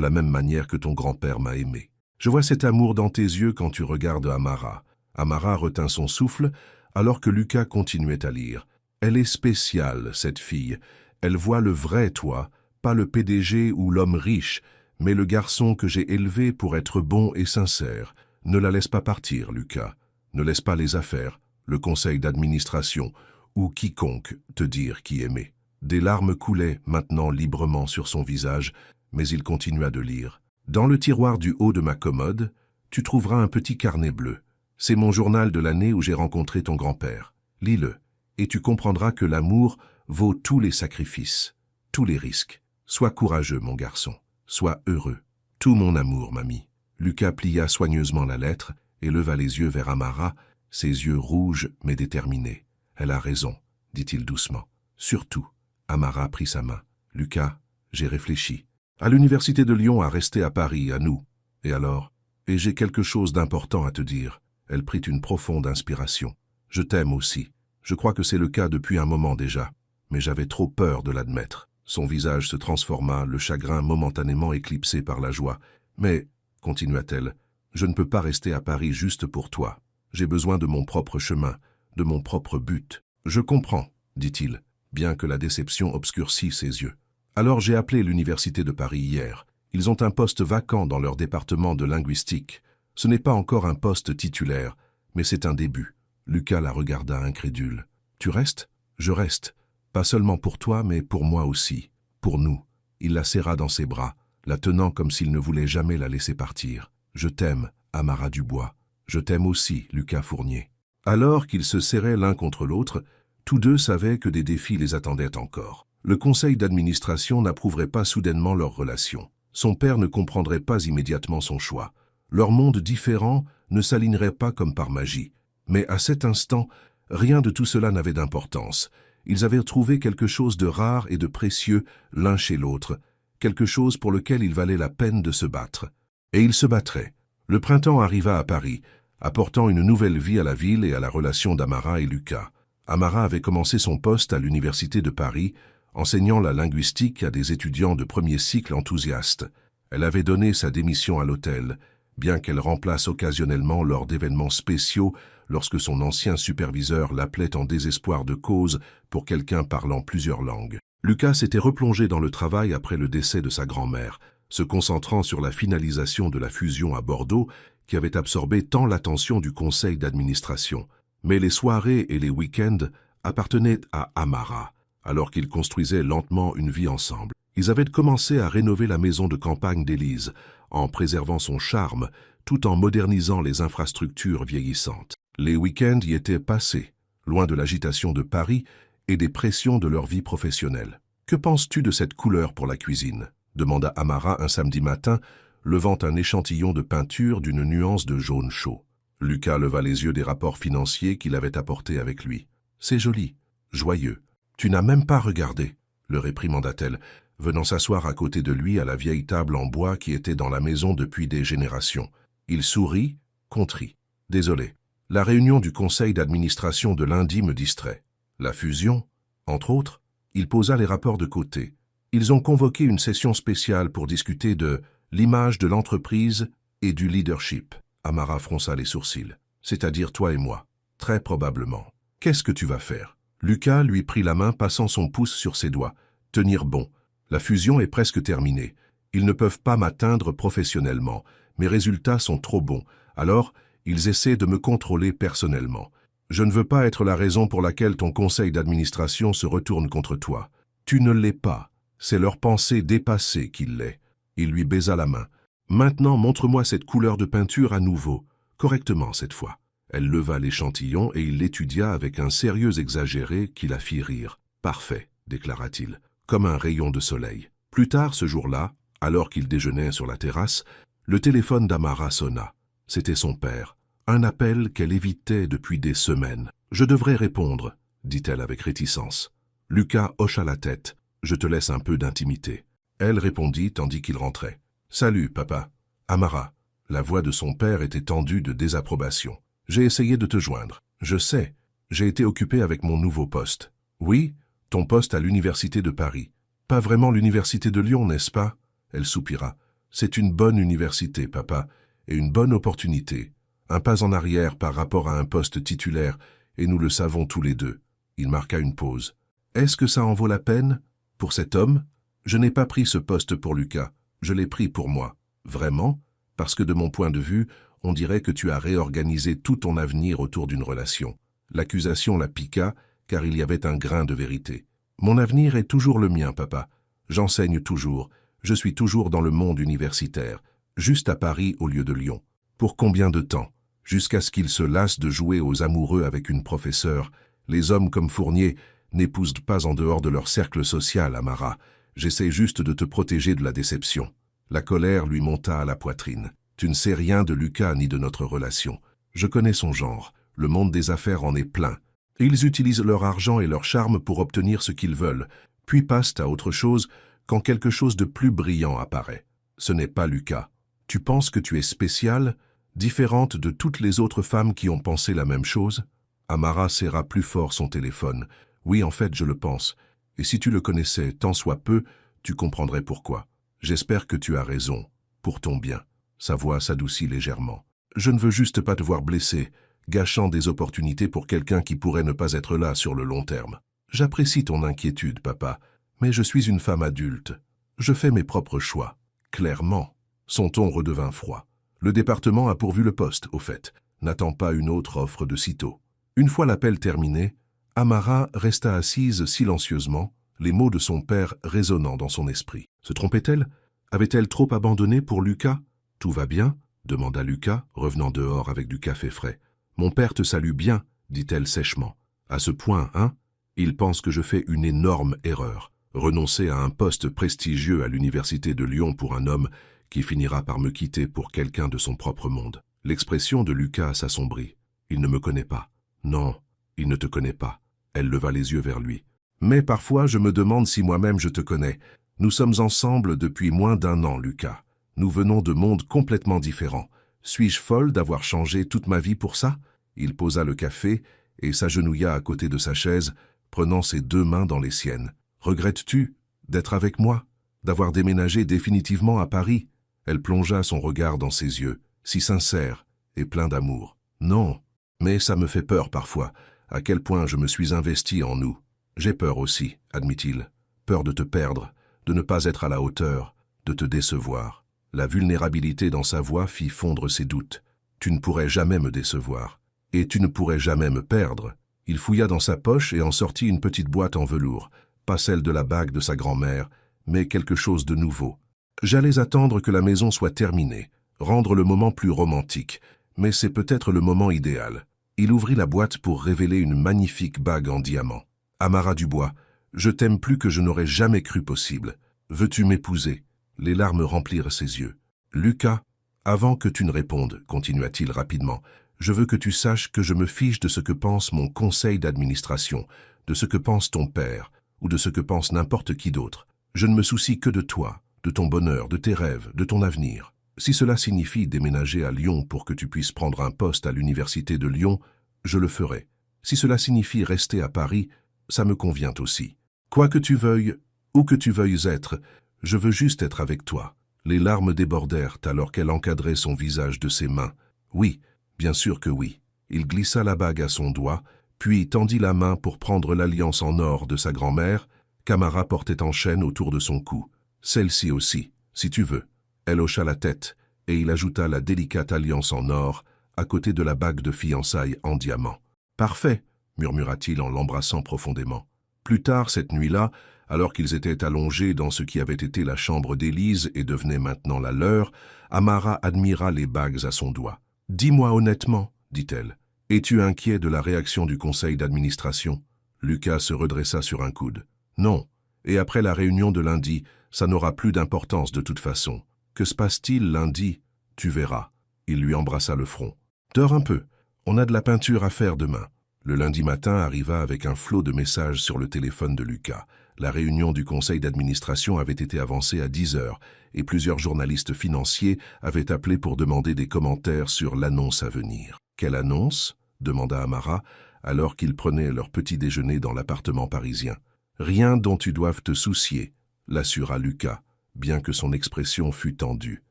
la même manière que ton grand-père m'a aimé. Je vois cet amour dans tes yeux quand tu regardes Amara. » Amara retint son souffle alors que Lucas continuait à lire. « Elle est spéciale, cette fille. Elle voit le vrai toi, pas le PDG ou l'homme riche, mais le garçon que j'ai élevé pour être bon et sincère. Ne la laisse pas partir, Lucas. Ne laisse pas les affaires, le conseil d'administration ou quiconque te dire qui aimer. » Des larmes coulaient maintenant librement sur son visage, mais il continua de lire. « Dans le tiroir du haut de ma commode, tu trouveras un petit carnet bleu. C'est mon journal de l'année où j'ai rencontré ton grand-père. Lis-le, et tu comprendras que l'amour vaut tous les sacrifices, tous les risques. Sois courageux, mon garçon. Sois heureux. Tout mon amour, mamie. » Lucas plia soigneusement la lettre et leva les yeux vers Amara, ses yeux rouges mais déterminés. « Elle a raison, » dit-il doucement. « Surtout. » Amara prit sa main. « Lucas, j'ai réfléchi. À l'université de Lyon à rester à Paris, à nous. Et alors? Et j'ai quelque chose d'important à te dire. » Elle prit une profonde inspiration. « Je t'aime aussi. Je crois que c'est le cas depuis un moment déjà, mais j'avais trop peur de l'admettre. » Son visage se transforma, le chagrin momentanément éclipsé par la joie. « Mais, continua-t-elle, je ne peux pas rester à Paris juste pour toi. J'ai besoin de mon propre chemin, de mon propre but. »« Je comprends, » dit-il, bien que la déception obscurcît ses yeux. « Alors j'ai appelé l'université de Paris hier. Ils ont un poste vacant dans leur département de linguistique. Ce n'est pas encore un poste titulaire, mais c'est un début. » Lucas la regarda incrédule. « Tu restes ? » ?»« Je reste. Pas seulement pour toi, mais pour moi aussi. Pour nous. » Il la serra dans ses bras, la tenant comme s'il ne voulait jamais la laisser partir. « Je t'aime, Amara Dubois. Je t'aime aussi, Lucas Fournier. » Alors qu'ils se serraient l'un contre l'autre, tous deux savaient que des défis les attendaient encore. Le conseil d'administration n'approuverait pas soudainement leur relation. Son père ne comprendrait pas immédiatement son choix. Leurs mondes différents ne s'aligneraient pas comme par magie. Mais à cet instant, rien de tout cela n'avait d'importance. Ils avaient trouvé quelque chose de rare et de précieux l'un chez l'autre, quelque chose pour lequel il valait la peine de se battre. Et ils se battraient. Le printemps arriva à Paris, apportant une nouvelle vie à la ville et à la relation d'Amara et Lucas. Amara avait commencé son poste à l'Université de Paris, enseignant la linguistique à des étudiants de premier cycle enthousiastes. Elle avait donné sa démission à l'hôtel, bien qu'elle remplace occasionnellement lors d'événements spéciaux lorsque son ancien superviseur l'appelait en désespoir de cause pour quelqu'un parlant plusieurs langues. Lucas s'était replongé dans le travail après le décès de sa grand-mère, se concentrant sur la finalisation de la fusion à Bordeaux qui avait absorbé tant l'attention du conseil d'administration. Mais les soirées et les week-ends appartenaient à Amara, alors qu'ils construisaient lentement une vie ensemble. Ils avaient commencé à rénover la maison de campagne d'Élise, en préservant son charme, tout en modernisant les infrastructures vieillissantes. Les week-ends y étaient passés, loin de l'agitation de Paris et des pressions de leur vie professionnelle. « Que penses-tu de cette couleur pour la cuisine ?» demanda Amara un samedi matin, levant un échantillon de peinture d'une nuance de jaune chaud. Lucas leva les yeux des rapports financiers qu'il avait apportés avec lui. « C'est joli, joyeux. Tu n'as même pas regardé, » le réprimanda-t-elle, venant s'asseoir à côté de lui à la vieille table en bois qui était dans la maison depuis des générations. Il sourit, contrit. « Désolé, la réunion du conseil d'administration de lundi me distrait. La fusion, entre autres, il posa les rapports de côté. Ils ont convoqué une session spéciale pour discuter de l'image de l'entreprise et du leadership. » Amara fronça les sourcils. « C'est-à-dire toi et moi. Très probablement. Qu'est-ce que tu vas faire ?» Lucas lui prit la main, passant son pouce sur ses doigts. « Tenir bon. La fusion est presque terminée. Ils ne peuvent pas m'atteindre professionnellement. Mes résultats sont trop bons. Alors, ils essaient de me contrôler personnellement. Je ne veux pas être la raison pour laquelle ton conseil d'administration se retourne contre toi. Tu ne l'es pas. C'est leur pensée dépassée qu'il l'est. » Il lui baisa la main. « Maintenant, montre-moi cette couleur de peinture à nouveau. Correctement cette fois. » Elle leva l'échantillon et il l'étudia avec un sérieux exagéré qui la fit rire. « Parfait, » déclara-t-il, comme un rayon de soleil. Plus tard ce jour-là, alors qu'il déjeunait sur la terrasse, le téléphone d'Amara sonna. C'était son père. Un appel qu'elle évitait depuis des semaines. « Je devrais répondre, » dit-elle avec réticence. Lucas hocha la tête. « Je te laisse un peu d'intimité. » Elle répondit tandis qu'il rentrait. « Salut, papa. » Amara. La voix de son père était tendue de désapprobation. « J'ai essayé de te joindre. Je sais. J'ai été occupé avec mon nouveau poste. »« Oui, ton poste à l'Université de Paris. Pas vraiment l'Université de Lyon, n'est-ce pas ?» Elle soupira. « C'est une bonne université, papa, et une bonne opportunité. Un pas en arrière par rapport à un poste titulaire, et nous le savons tous les deux. » Il marqua une pause. « Est-ce que ça en vaut la peine? Pour cet homme? Je n'ai pas pris ce poste pour Lucas. Je l'ai pris pour moi. Vraiment? Parce que de mon point de vue, on dirait que tu as réorganisé tout ton avenir autour d'une relation. » L'accusation la piqua, car il y avait un grain de vérité. « Mon avenir est toujours le mien, papa. J'enseigne toujours. Je suis toujours dans le monde universitaire. Juste à Paris au lieu de Lyon. Pour combien de temps? Jusqu'à ce qu'il se lasse de jouer aux amoureux avec une professeure. Les hommes comme Fournier n'épousent pas en dehors de leur cercle social, Amara. J'essaie juste de te protéger de la déception. » La colère lui monta à la poitrine. « Tu ne sais rien de Lucas ni de notre relation. Je connais son genre. Le monde des affaires en est plein. Ils utilisent leur argent et leur charme pour obtenir ce qu'ils veulent, puis passent à autre chose quand quelque chose de plus brillant apparaît. Ce n'est pas Lucas. Tu penses que tu es spéciale, différente de toutes les autres femmes qui ont pensé la même chose ?» Amara serra plus fort son téléphone. « Oui, en fait, je le pense. Et si tu le connaissais tant soit peu, tu comprendrais pourquoi. J'espère que tu as raison, pour ton bien. » Sa voix s'adoucit légèrement. « Je ne veux juste pas te voir blessé, gâchant des opportunités pour quelqu'un qui pourrait ne pas être là sur le long terme. J'apprécie ton inquiétude, papa, mais je suis une femme adulte. Je fais mes propres choix. » Clairement. Son ton redevint froid. « Le département a pourvu le poste, au fait. N'attends pas une autre offre de sitôt. » Une fois l'appel terminé, Amara resta assise silencieusement, les mots de son père résonnant dans son esprit. Se trompait-elle? Avait-elle trop abandonné pour Lucas? « Tout va bien ?» demanda Lucas, revenant dehors avec du café frais. « Mon père te salue bien, » dit-elle sèchement. « À ce point, hein? Il pense que je fais une énorme erreur. Renoncer à un poste prestigieux à l'Université de Lyon pour un homme qui finira par me quitter pour quelqu'un de son propre monde. » L'expression de Lucas s'assombrit. « Il ne me connaît pas. »« Non, il ne te connaît pas. » Elle leva les yeux vers lui. « Mais parfois, je me demande si moi-même je te connais. Nous sommes ensemble depuis moins d'1 an, Lucas. Nous venons de mondes complètement différents. Suis-je folle d'avoir changé toute ma vie pour ça ?» Il posa le café et s'agenouilla à côté de sa chaise, prenant ses 2 mains dans les siennes. « Regrettes-tu d'être avec moi, d'avoir déménagé définitivement à Paris ?» Elle plongea son regard dans ses yeux, si sincère et plein d'amour. « Non, mais ça me fait peur parfois, à quel point je me suis investi en nous. J'ai peur aussi, admit-il. Peur de te perdre, de ne pas être à la hauteur, de te décevoir. » La vulnérabilité dans sa voix fit fondre ses doutes. « Tu ne pourrais jamais me décevoir. Et tu ne pourrais jamais me perdre. » Il fouilla dans sa poche et en sortit une petite boîte en velours, pas celle de la bague de sa grand-mère, mais quelque chose de nouveau. « J'allais attendre que la maison soit terminée, rendre le moment plus romantique, mais c'est peut-être le moment idéal. » Il ouvrit la boîte pour révéler une magnifique bague en diamant. « Amara Dubois, je t'aime plus que je n'aurais jamais cru possible. Veux-tu m'épouser ?» Les larmes remplirent ses yeux. « Lucas, avant que tu ne répondes, continua-t-il rapidement, je veux que tu saches que je me fiche de ce que pense mon conseil d'administration, de ce que pense ton père, ou de ce que pense n'importe qui d'autre. Je ne me soucie que de toi, de ton bonheur, de tes rêves, de ton avenir. Si cela signifie déménager à Lyon pour que tu puisses prendre un poste à l'université de Lyon, je le ferai. Si cela signifie rester à Paris, ça me convient aussi. Quoi que tu veuilles, où que tu veuilles être, je veux juste être avec toi. » Les larmes débordèrent alors qu'elle encadrait son visage de ses mains. « Oui, bien sûr que oui. » Il glissa la bague à son doigt, puis tendit la main pour prendre l'alliance en or de sa grand-mère, qu'Amara portait en chaîne autour de son cou. « Celle-ci aussi, si tu veux. » Elle hocha la tête, et il ajouta la délicate alliance en or, à côté de la bague de fiançailles en diamant. « Parfait, » murmura-t-il en l'embrassant profondément. Plus tard cette nuit-là, alors qu'ils étaient allongés dans ce qui avait été la chambre d'Élise et devenait maintenant la leur, Amara admira les bagues à son doigt. « Dis-moi honnêtement, » dit-elle, « es-tu inquiet de la réaction du conseil d'administration ?» Lucas se redressa sur un coude. « Non, et après la réunion de lundi, ça n'aura plus d'importance de toute façon. Que se passe-t-il lundi? Tu verras. » Il lui embrassa le front. « Dors un peu, on a de la peinture à faire demain. » Le lundi matin arriva avec un flot de messages sur le téléphone de Lucas. La réunion du conseil d'administration avait été avancée à 10 heures et plusieurs journalistes financiers avaient appelé pour demander des commentaires sur l'annonce à venir. « Quelle annonce ?» demanda Amara, alors qu'ils prenaient leur petit déjeuner dans l'appartement parisien. « Rien dont tu doives te soucier, » l'assura Lucas, bien que son expression fût tendue.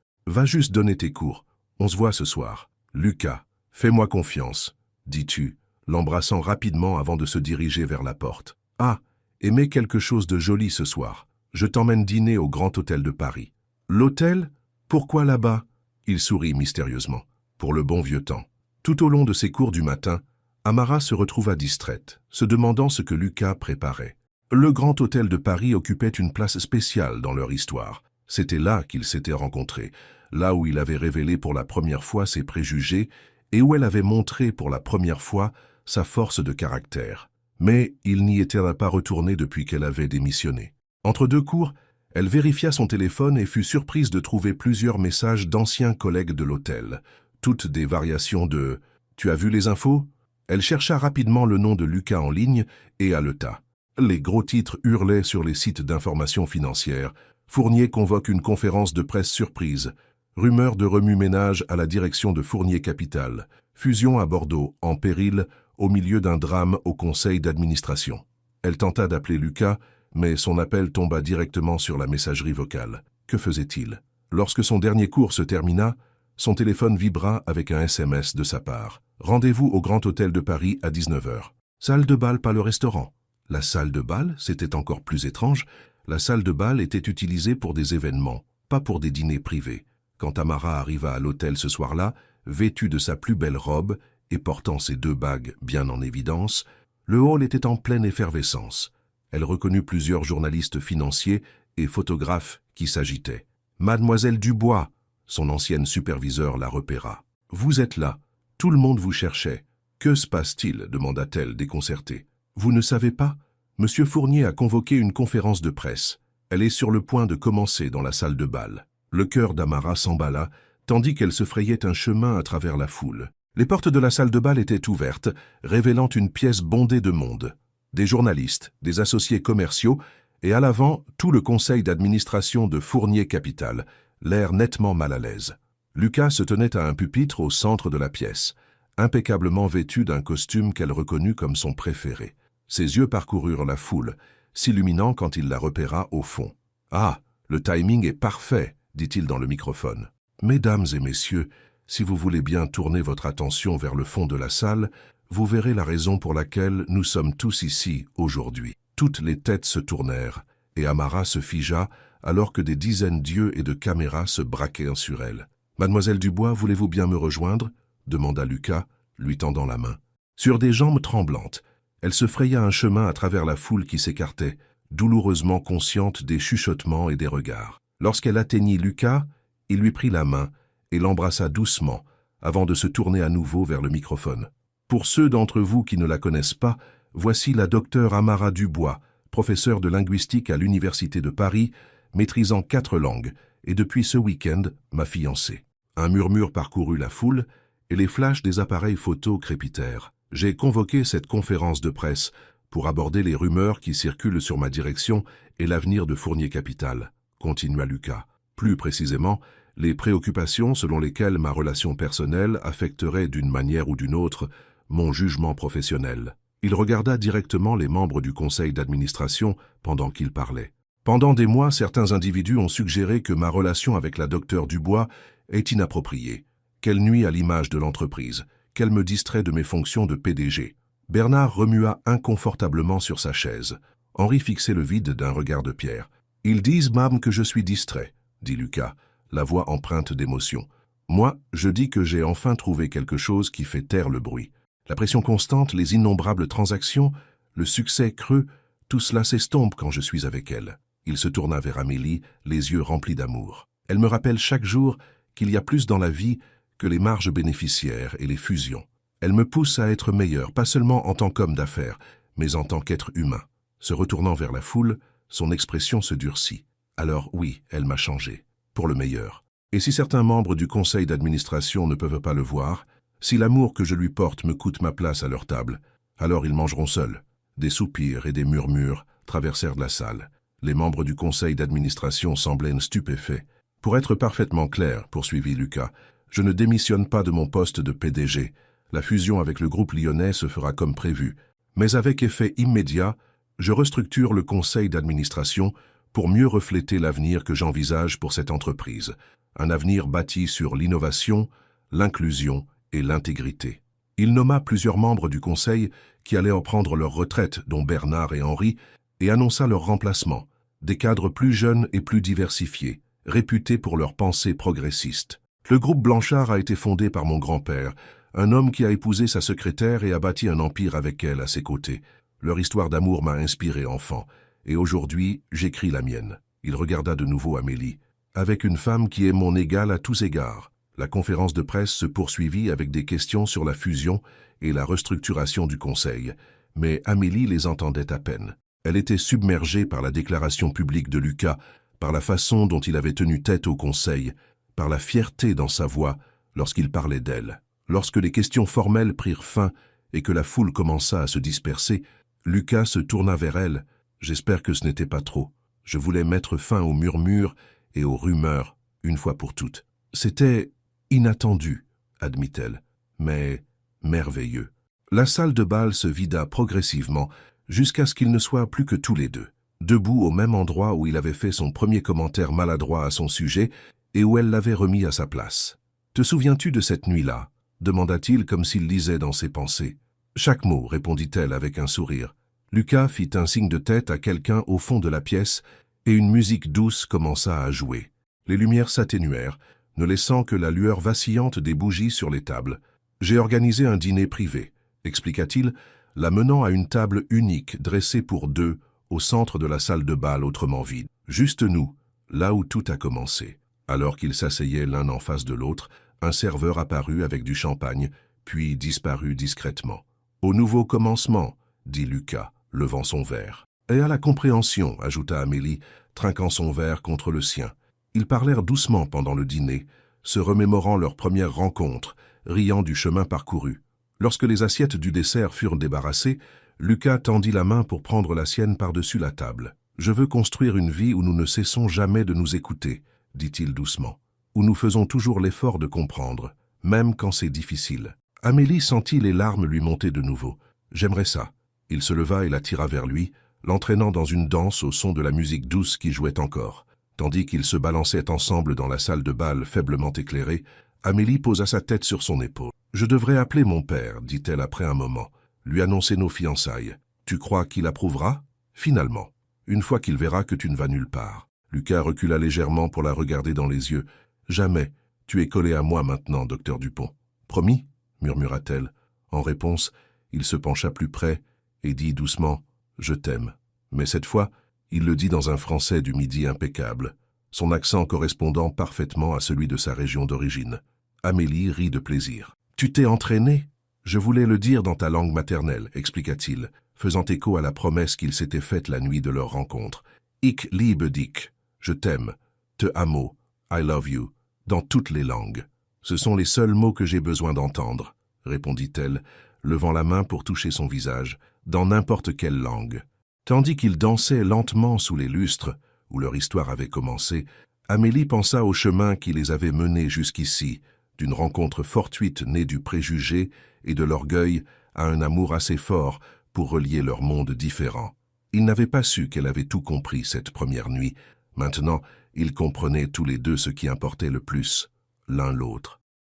« Va juste donner tes cours, on se voit ce soir. »« Lucas, fais-moi confiance, » dis-tu, l'embrassant rapidement avant de se diriger vers la porte. « Ah, aimez quelque chose de joli ce soir. Je t'emmène dîner au Grand Hôtel de Paris. »« L'hôtel? Pourquoi là-bas ?» Il sourit mystérieusement. « Pour le bon vieux temps. » Tout au long de ses cours du matin, Amara se retrouva distraite, se demandant ce que Lucas préparait. Le Grand Hôtel de Paris occupait une place spéciale dans leur histoire. C'était là qu'ils s'étaient rencontrés, là où il avait révélé pour la première fois ses préjugés et où elle avait montré pour la première fois sa force de caractère. Mais il n'y était pas retourné depuis qu'elle avait démissionné. Entre deux cours, elle vérifia son téléphone et fut surprise de trouver plusieurs messages d'anciens collègues de l'hôtel, toutes des variations de « Tu as vu les infos ?» Elle chercha rapidement le nom de Lucas en ligne et haleta. Les gros titres hurlaient sur les sites d'information financière. Fournier convoque une conférence de presse surprise. Rumeur de remue-ménage à la direction de Fournier Capital. Fusion à Bordeaux, en péril, au milieu d'un drame au conseil d'administration. Elle tenta d'appeler Lucas, mais son appel tomba directement sur la messagerie vocale. Que faisait-il? Lorsque son dernier cours se termina, son téléphone vibra avec un SMS de sa part. Rendez-vous au Grand Hôtel de Paris à 19 h. Salle de bal, pas le restaurant. La salle de bal, c'était encore plus étrange. La salle de bal était utilisée pour des événements, pas pour des dîners privés. Quand Amara arriva à l'hôtel ce soir-là, vêtue de sa plus belle robe et portant ses 2 bagues bien en évidence, le hall était en pleine effervescence. Elle reconnut plusieurs journalistes financiers et photographes qui s'agitaient. « Mademoiselle Dubois !» Son ancienne superviseure la repéra. « Vous êtes là. Tout le monde vous cherchait. Que se passe-t-il » demanda-t-elle déconcertée. « Vous ne savez pas? Monsieur Fournier a convoqué une conférence de presse. Elle est sur le point de commencer dans la salle de bal. » Le cœur d'Amara s'emballa, tandis qu'elle se frayait un chemin à travers la foule. Les portes de la salle de bal étaient ouvertes, révélant une pièce bondée de monde. Des journalistes, des associés commerciaux, et à l'avant, tout le conseil d'administration de Fournier Capital, l'air nettement mal à l'aise. Lucas se tenait à un pupitre au centre de la pièce. impeccablement vêtue d'un costume qu'elle reconnut comme son préféré. Ses yeux parcoururent la foule, s'illuminant quand il la repéra au fond. « Ah, le timing est parfait !» dit-il dans le microphone. « Mesdames et messieurs, si vous voulez bien tourner votre attention vers le fond de la salle, vous verrez la raison pour laquelle nous sommes tous ici aujourd'hui. » Toutes les têtes se tournèrent, et Amara se figea alors que des dizaines d'yeux et de caméras se braquèrent sur elle. « Mademoiselle Dubois, voulez-vous bien me rejoindre ?» demanda Lucas, lui tendant la main. Sur des jambes tremblantes, elle se fraya un chemin à travers la foule qui s'écartait, douloureusement consciente des chuchotements et des regards. Lorsqu'elle atteignit Lucas, il lui prit la main et l'embrassa doucement, avant de se tourner à nouveau vers le microphone. Pour ceux d'entre vous qui ne la connaissent pas, voici la docteure Amara Dubois, professeure de linguistique à l'Université de Paris, maîtrisant 4 langues, et depuis ce week-end, ma fiancée. Un murmure parcourut la foule, et les flashs des appareils photo crépitèrent. J'ai convoqué cette conférence de presse pour aborder les rumeurs qui circulent sur ma direction et l'avenir de Fournier Capital, continua Lucas. Plus précisément, les préoccupations selon lesquelles ma relation personnelle affecterait d'une manière ou d'une autre mon jugement professionnel. Il regarda directement les membres du conseil d'administration pendant qu'il parlait. Pendant des mois, certains individus ont suggéré que ma relation avec la docteure Dubois est inappropriée, qu'elle nuit à l'image de l'entreprise, qu'elle me distrait de mes fonctions de PDG. Bernard remua inconfortablement sur sa chaise. Henri fixait le vide d'un regard de pierre. « Ils disent, Mame, que je suis distrait, » dit Lucas, la voix empreinte d'émotion. « Moi, je dis que j'ai enfin trouvé quelque chose qui fait taire le bruit. La pression constante, les innombrables transactions, le succès creux, tout cela s'estompe quand je suis avec elle. » Il se tourna vers Amélie, les yeux remplis d'amour. « Elle me rappelle chaque jour qu'il y a plus dans la vie que les marges bénéficiaires et les fusions. Elle me pousse à être meilleur, pas seulement en tant qu'homme d'affaires, mais en tant qu'être humain. » Se retournant vers la foule, son expression se durcit. « Alors oui, elle m'a changé, pour le meilleur. Et si certains membres du conseil d'administration ne peuvent pas le voir, si l'amour que je lui porte me coûte ma place à leur table, alors ils mangeront seuls. » Des soupirs et des murmures traversèrent la salle. Les membres du conseil d'administration semblaient stupéfaits. « Pour être parfaitement clair, poursuivit Lucas, je ne démissionne pas de mon poste de PDG. La fusion avec le groupe lyonnais se fera comme prévu. Mais avec effet immédiat, je restructure le conseil d'administration pour mieux refléter l'avenir que j'envisage pour cette entreprise. Un avenir bâti sur l'innovation, l'inclusion et l'intégrité. » Il nomma plusieurs membres du conseil qui allaient en prendre leur retraite, dont Bernard et Henri, et annonça leur remplacement, des cadres plus jeunes et plus diversifiés, réputés pour leurs pensées progressistes. Le groupe Blanchard a été fondé par mon grand-père, un homme qui a épousé sa secrétaire et a bâti un empire avec elle à ses côtés. Leur histoire d'amour m'a inspiré enfant, et aujourd'hui, j'écris la mienne. Il regarda de nouveau Amélie. Avec une femme qui est mon égale à tous égards. La conférence de presse se poursuivit avec des questions sur la fusion et la restructuration du conseil, mais Amélie les entendait à peine. Elle était submergée par la déclaration publique de Lucas, par la façon dont il avait tenu tête au conseil, par la fierté dans sa voix lorsqu'il parlait d'elle. Lorsque les questions formelles prirent fin et que la foule commença à se disperser, Lucas se tourna vers elle. « J'espère que ce n'était pas trop. Je voulais mettre fin aux murmures et aux rumeurs, une fois pour toutes. C'était inattendu, admit-elle, mais merveilleux. » La salle de bal se vida progressivement jusqu'à ce qu'ils ne soient plus que tous les deux, debout au même endroit où il avait fait son premier commentaire maladroit à son sujet et où elle l'avait remis à sa place. « Te souviens-tu de cette nuit-là » demanda-t-il comme s'il lisait dans ses pensées. « Chaque mot, répondit-elle avec un sourire. Lucas fit un signe de tête à quelqu'un au fond de la pièce et une musique douce commença à jouer. Les lumières s'atténuèrent, ne laissant que la lueur vacillante des bougies sur les tables. « J'ai organisé un dîner privé », expliqua-t-il, la menant à une table unique dressée pour deux au centre de la salle de bal autrement vide. Juste nous, là où tout a commencé. Alors qu'ils s'asseyaient l'un en face de l'autre, un serveur apparut avec du champagne, puis disparut discrètement. « Au nouveau commencement », dit Lucas, levant son verre. « Et à la compréhension », ajouta Amélie, trinquant son verre contre le sien. Ils parlèrent doucement pendant le dîner, se remémorant leur première rencontre, riant du chemin parcouru. Lorsque les assiettes du dessert furent débarrassées, Lucas tendit la main pour prendre la sienne par-dessus la table. « Je veux construire une vie où nous ne cessons jamais de nous écouter, » dit-il doucement, « où nous faisons toujours l'effort de comprendre, même quand c'est difficile. » Amélie sentit les larmes lui monter de nouveau. « J'aimerais ça. » Il se leva et la tira vers lui, l'entraînant dans une danse au son de la musique douce qui jouait encore. Tandis qu'ils se balançaient ensemble dans la salle de bal faiblement éclairée, Amélie posa sa tête sur son épaule. « Je devrais appeler mon père, dit-elle après un moment, lui annoncer nos fiançailles. Tu crois qu'il approuvera ? Finalement, une fois qu'il verra que tu ne vas nulle part. » Lucas recula légèrement pour la regarder dans les yeux. « Jamais. Tu es collé à moi maintenant, docteur Dupont. »« Promis ?» murmura-t-elle. En réponse, il se pencha plus près et dit doucement « Je t'aime ». Mais cette fois, il le dit dans un français du Midi impeccable, son accent correspondant parfaitement à celui de sa région d'origine. Amélie rit de plaisir. « Tu t'es entraîné ? Je voulais le dire dans ta langue maternelle, expliqua-t-il, faisant écho à la promesse qu'il s'était faite la nuit de leur rencontre. « Ich liebe dich » je t'aime, te amo, I love you, dans toutes les langues. Ce sont les seuls mots que j'ai besoin d'entendre, répondit-elle, levant la main pour toucher son visage, dans n'importe quelle langue. Tandis qu'ils dansaient lentement sous les lustres, où leur histoire avait commencé, Amélie pensa au chemin qui les avait menés jusqu'ici, d'une rencontre fortuite née du préjugé et de l'orgueil à un amour assez fort pour relier leurs mondes différents. Ils n'avaient pas su qu'elle avait tout compris cette première nuit. Maintenant, ils comprenaient tous les deux ce qui importait le plus, l'un l'autre.